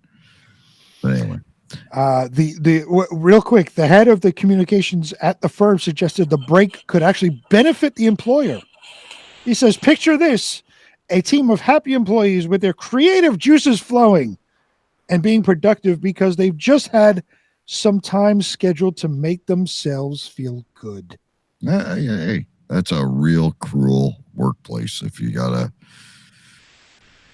But anyway, real quick, the head of the communications at the firm suggested the break could actually benefit the employer. He says, "Picture this: a team of happy employees with their creative juices flowing and being productive because they've just had some time scheduled to make themselves feel good." Hey, that's a real cruel workplace if you gotta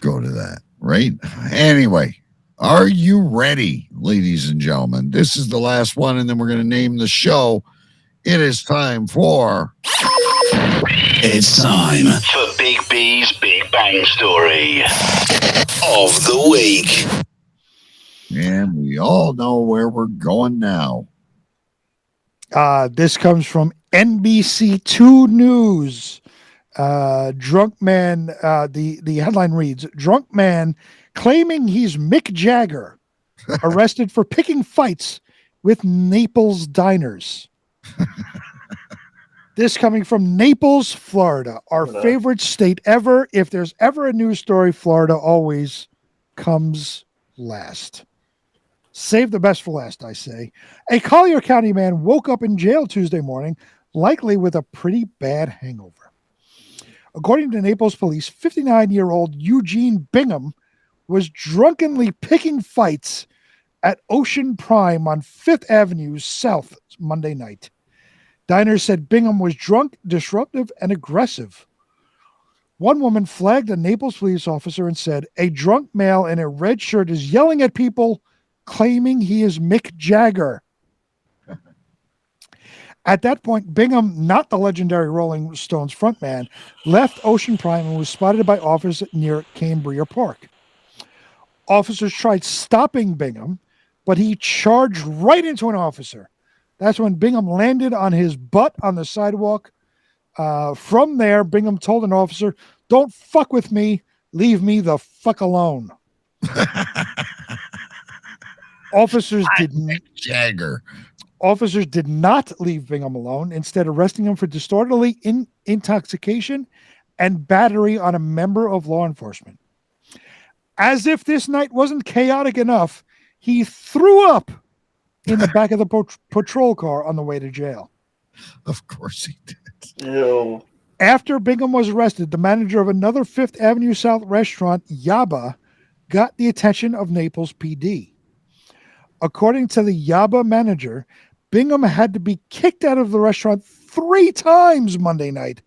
go to that, right? Anyway, are you ready, ladies and gentlemen? This is the last one, and then we're going to name the show. It is time for... It's time for Big B's Big Bang Story of the Week. And we all know where we're going now. This comes from NBC2 News. Drunk man, the headline reads, "Drunk man claiming he's Mick Jagger arrested for picking fights with Naples diners." This coming from Naples, Florida, our favorite state ever. If there's ever a news story, Florida always comes last. Save the best for last, I say. A Collier County man woke up in jail Tuesday morning, likely with a pretty bad hangover. According to Naples police, 59-year-old Eugene Bingham was drunkenly picking fights at Ocean Prime on 5th Avenue South Monday night. Diners said Bingham was drunk, disruptive, and aggressive. One woman flagged a Naples police officer and said, "A drunk male in a red shirt is yelling at people, claiming he is Mick Jagger." At that point, Bingham, not the legendary Rolling Stones frontman, left Ocean Prime and was spotted by officers near Cambria Park. Officers tried stopping Bingham, but he charged right into an officer. That's when Bingham landed on his butt on the sidewalk. From there, Bingham told an officer, "Don't fuck with me. Leave me the fuck alone." Officers did not leave Bingham alone, instead arresting him for disorderly intoxication and battery on a member of law enforcement. As if this night wasn't chaotic enough, he threw up in the back of the patrol car on the way to jail. Of course he did. Ew. After Bingham was arrested, the manager of another Fifth Avenue South restaurant, Yaba, got the attention of Naples PD. According to the Yaba manager, Bingham had to be kicked out of the restaurant 3 times Monday night.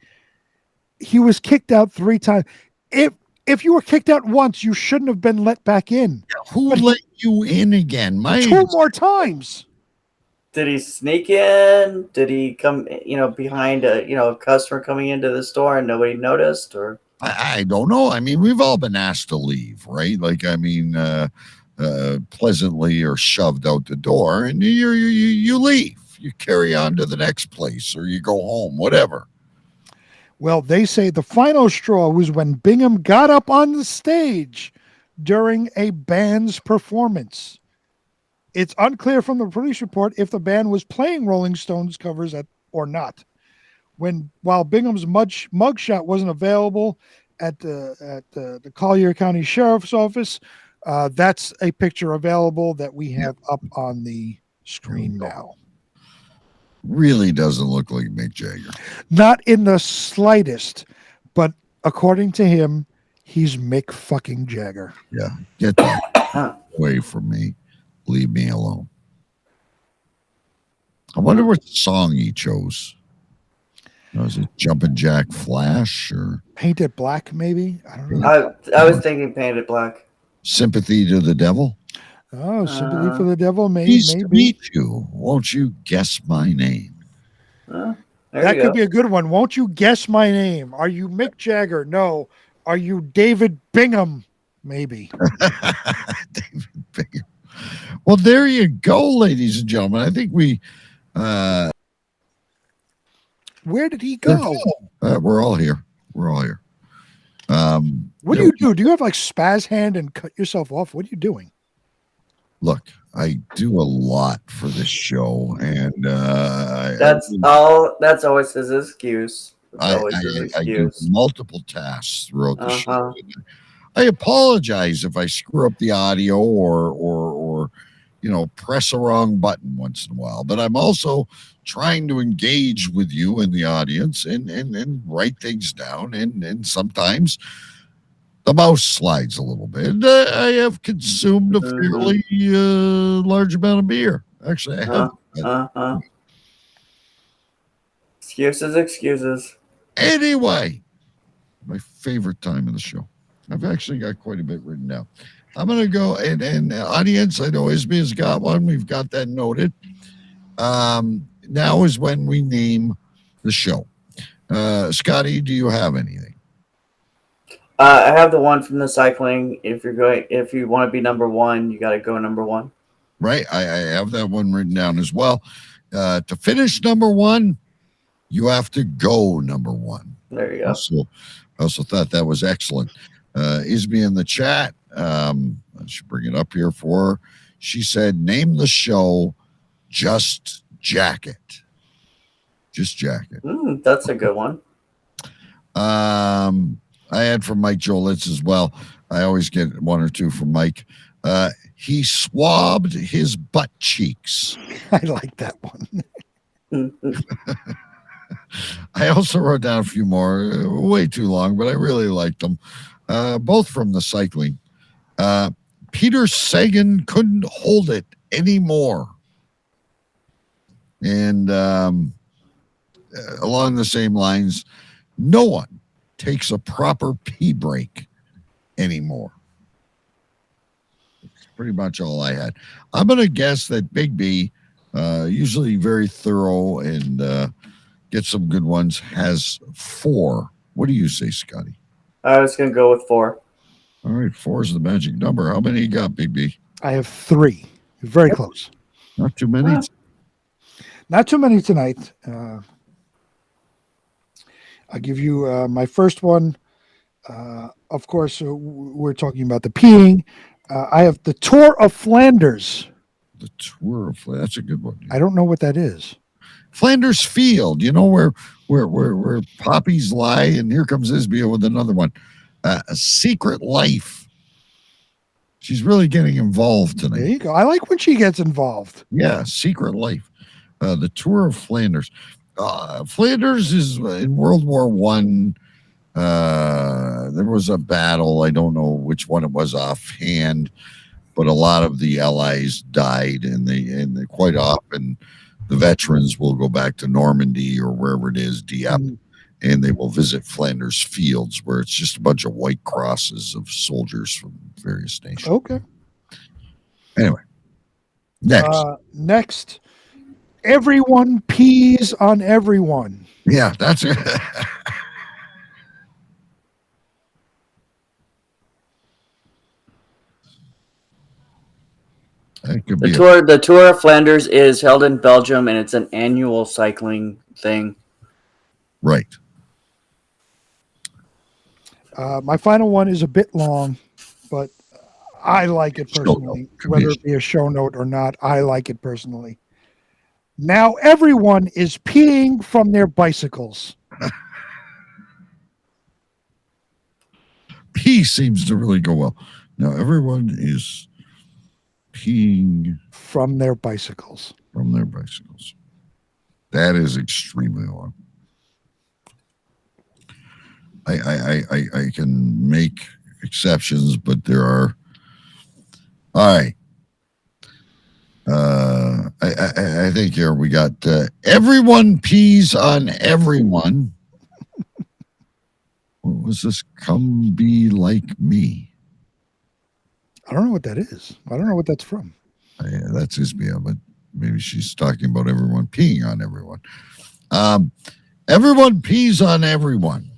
He was kicked out 3 times. If you were kicked out once, you shouldn't have been let back in. Who let you in again? 2 more times. Did he sneak in? Did he come, behind a customer coming into the store and nobody noticed? Or I don't know. I mean, we've all been asked to leave, right? Like, I mean, pleasantly or shoved out the door, and you leave. You carry on to the next place, or you go home, whatever. Well, they say the final straw was when Bingham got up on the stage during a band's performance. It's unclear from the police report if the band was playing Rolling Stones covers or not. While Bingham's mugshot wasn't available at the Collier County Sheriff's Office, that's a picture available that we have up on the screen now. Really doesn't look like Mick Jagger. Not in the slightest, but according to him, he's Mick fucking Jagger. Yeah, get that away from me. Leave me alone. I wonder what song he chose. Was it Jumpin' Jack Flash or Paint It Black, maybe? I don't know. I was thinking Paint It Black. Sympathy to the Devil? Oh, Sympathy for the Devil, maybe. Pleased to meet you. Won't you guess my name? That could be a good one. Won't you guess my name? Are you Mick Jagger? No. Are you David Bingham? Maybe. David Bingham. Well, there you go, ladies and gentlemen. I think we. Where did he go? We're all here. We're all here. What do you do? Do you have like spaz hand and cut yourself off? What are you doing? Look, I do a lot for this show, and that's always his excuse. I do multiple tasks throughout the show. I apologize if I screw up the audio or press a wrong button once in a while, but I'm also trying to engage with you in the audience and write things down, and sometimes the mouse slides a little bit. I have consumed a fairly large amount of beer. Actually, I have. Excuses. Anyway, my favorite time of the show. I've actually got quite a bit written down. I'm going to go, and audience, I know Isby has got one. We've got that noted. Now is when we name the show. Scotty, do you have anything? I have the one from the cycling. If you want to be number one, you got to go number one. Right. I have that one written down as well. To finish number one, you have to go number one. There you go. I also thought that was excellent. Isby in the chat, I should bring it up here for her. She said, name the show Just Jacket. Just Jacket. That's a good one. I had from Mike Jolitz as well. I always get one or two from Mike. He swabbed his butt cheeks. I like that one. I also wrote down a few more, way too long, but I really liked them. Both from the cycling. Peter Sagan couldn't hold it anymore. And along the same lines, no one takes a proper pee break anymore. That's pretty much all I had. I'm going to guess that Big B, usually very thorough and gets some good ones, has 4. What do you say, Scotty? I was going to go with 4. All right, 4 is the magic number. How many you got, Big B? I have 3. Very close. Not too many. Not too many tonight. I'll give you my first one. Of course, we're talking about the peeing. I have the Tour of Flanders. The Tour of Flanders. That's a good one. I don't know what that is. Flanders Field. You know where poppies lie, and here comes Isbia with another one. A Secret Life. She's really getting involved tonight. There you go. I like when she gets involved. Yeah, Secret Life. The Tour of Flanders. Flanders is in World War One. There was a battle. I don't know which one it was offhand, but a lot of the Allies died, and they quite often the veterans will go back to Normandy or wherever it is, Dieppe, and they will visit Flanders Fields, where it's just a bunch of white crosses of soldiers from various nations. Okay. Anyway, next. Next, everyone pees on everyone. Yeah, that's it. The Tour of Flanders is held in Belgium, and it's an annual cycling thing. Right. My final one is a bit long, but I like it personally. Whether it be a show note or not, I like it personally. Now everyone is peeing from their bicycles. Pee seems to really go well. Now everyone is peeing from their bicycles. From their bicycles. That is extremely long. I can make exceptions, but there are. All right. I think here we got everyone pees on everyone. What was this? Come be like me. I don't know what that is. I don't know what that's from. Yeah, that's Isbia, but maybe she's talking about everyone peeing on everyone. Everyone pees on everyone.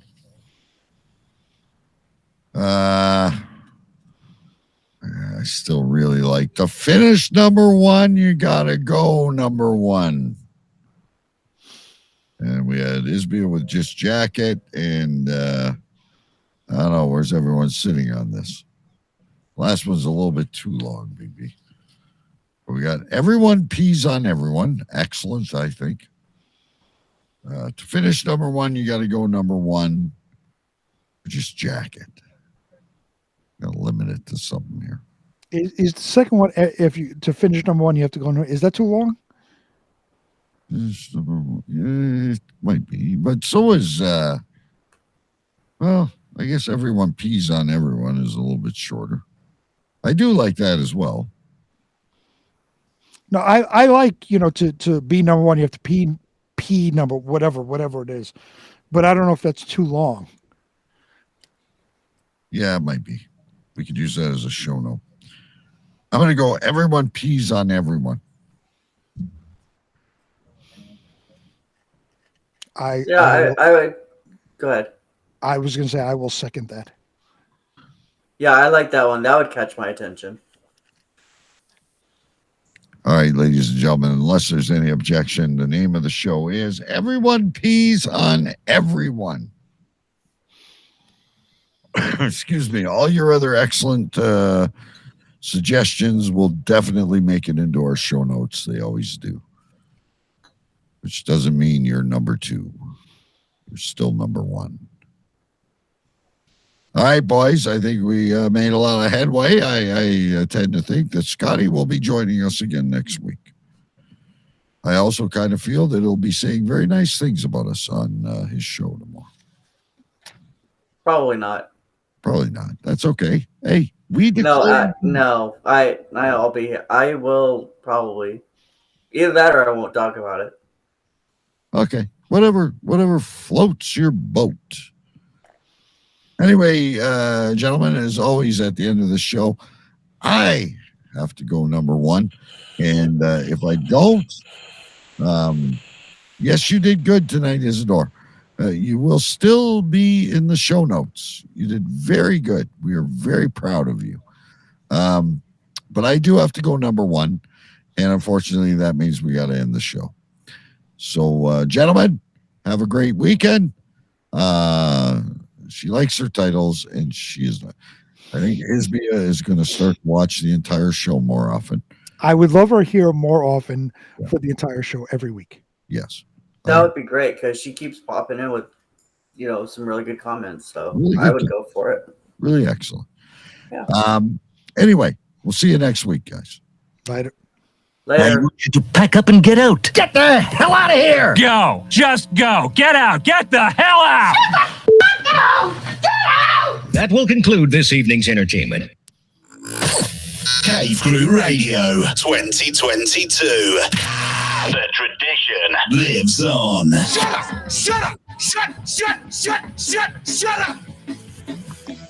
I still really like to finish number one. You gotta go number one. And we had Isbia with Just Jacket, and I don't know, where's everyone sitting on this? Last one's a little bit too long, BB. But we got everyone pees on everyone. Excellent, I think. To finish number one, you got to go number one. Just Jacket. Got to limit it to something here. Is the second one, if you to finish number one, you have to go? Is that too long? Yeah, it might be, but so is. Well, I guess everyone pees on everyone is a little bit shorter. I do like that as well. No, I like, to be number one, you have to pee number whatever it is, but I don't know if that's too long. Yeah, it might be. We could use that as a show note. I'm going to go everyone pees on everyone. I would go ahead. I was going to say I will second that. Yeah, I like that one. That would catch my attention. All right, ladies and gentlemen, unless there's any objection, the name of the show is Everyone Pees on Everyone. Excuse me. All your other excellent suggestions will definitely make it into our show notes. They always do. Which doesn't mean you're number two. You're still number one. All right, boys. I think we made a lot of headway. I tend to think that Scotty will be joining us again next week. I also kind of feel that he'll be saying very nice things about us on his show tomorrow. Probably not. Probably not. That's okay. Hey, we I'll be here. I will probably either that or I won't talk about it. Okay. Whatever floats your boat. Anyway, gentlemen, as always at the end of the show, I have to go number one. And if I don't, yes, you did good tonight, Isidore. You will still be in the show notes. You did very good. We are very proud of you. But I do have to go number one. And unfortunately, that means we got to end the show. So, gentlemen, have a great weekend. She likes her titles, and she is not. I think Isbia is going to start to watch the entire show more often. I would love her here more often for the entire show every week. Yes. That would be great because she keeps popping in with, some really good comments. So really I would go for it. Really excellent. Yeah. Anyway, we'll see you next week, guys. Later. Later. I want you to pack up and get out. Get the hell out of here! Go. Just go. Get out. Get the hell out! That will conclude this evening's entertainment. Cave Crew Radio 2022. The tradition lives on. Shut up! Shut up! Shut up!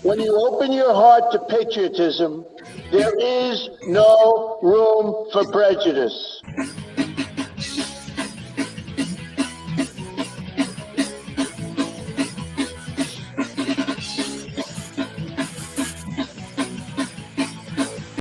When you open your heart to patriotism, there is no room for prejudice.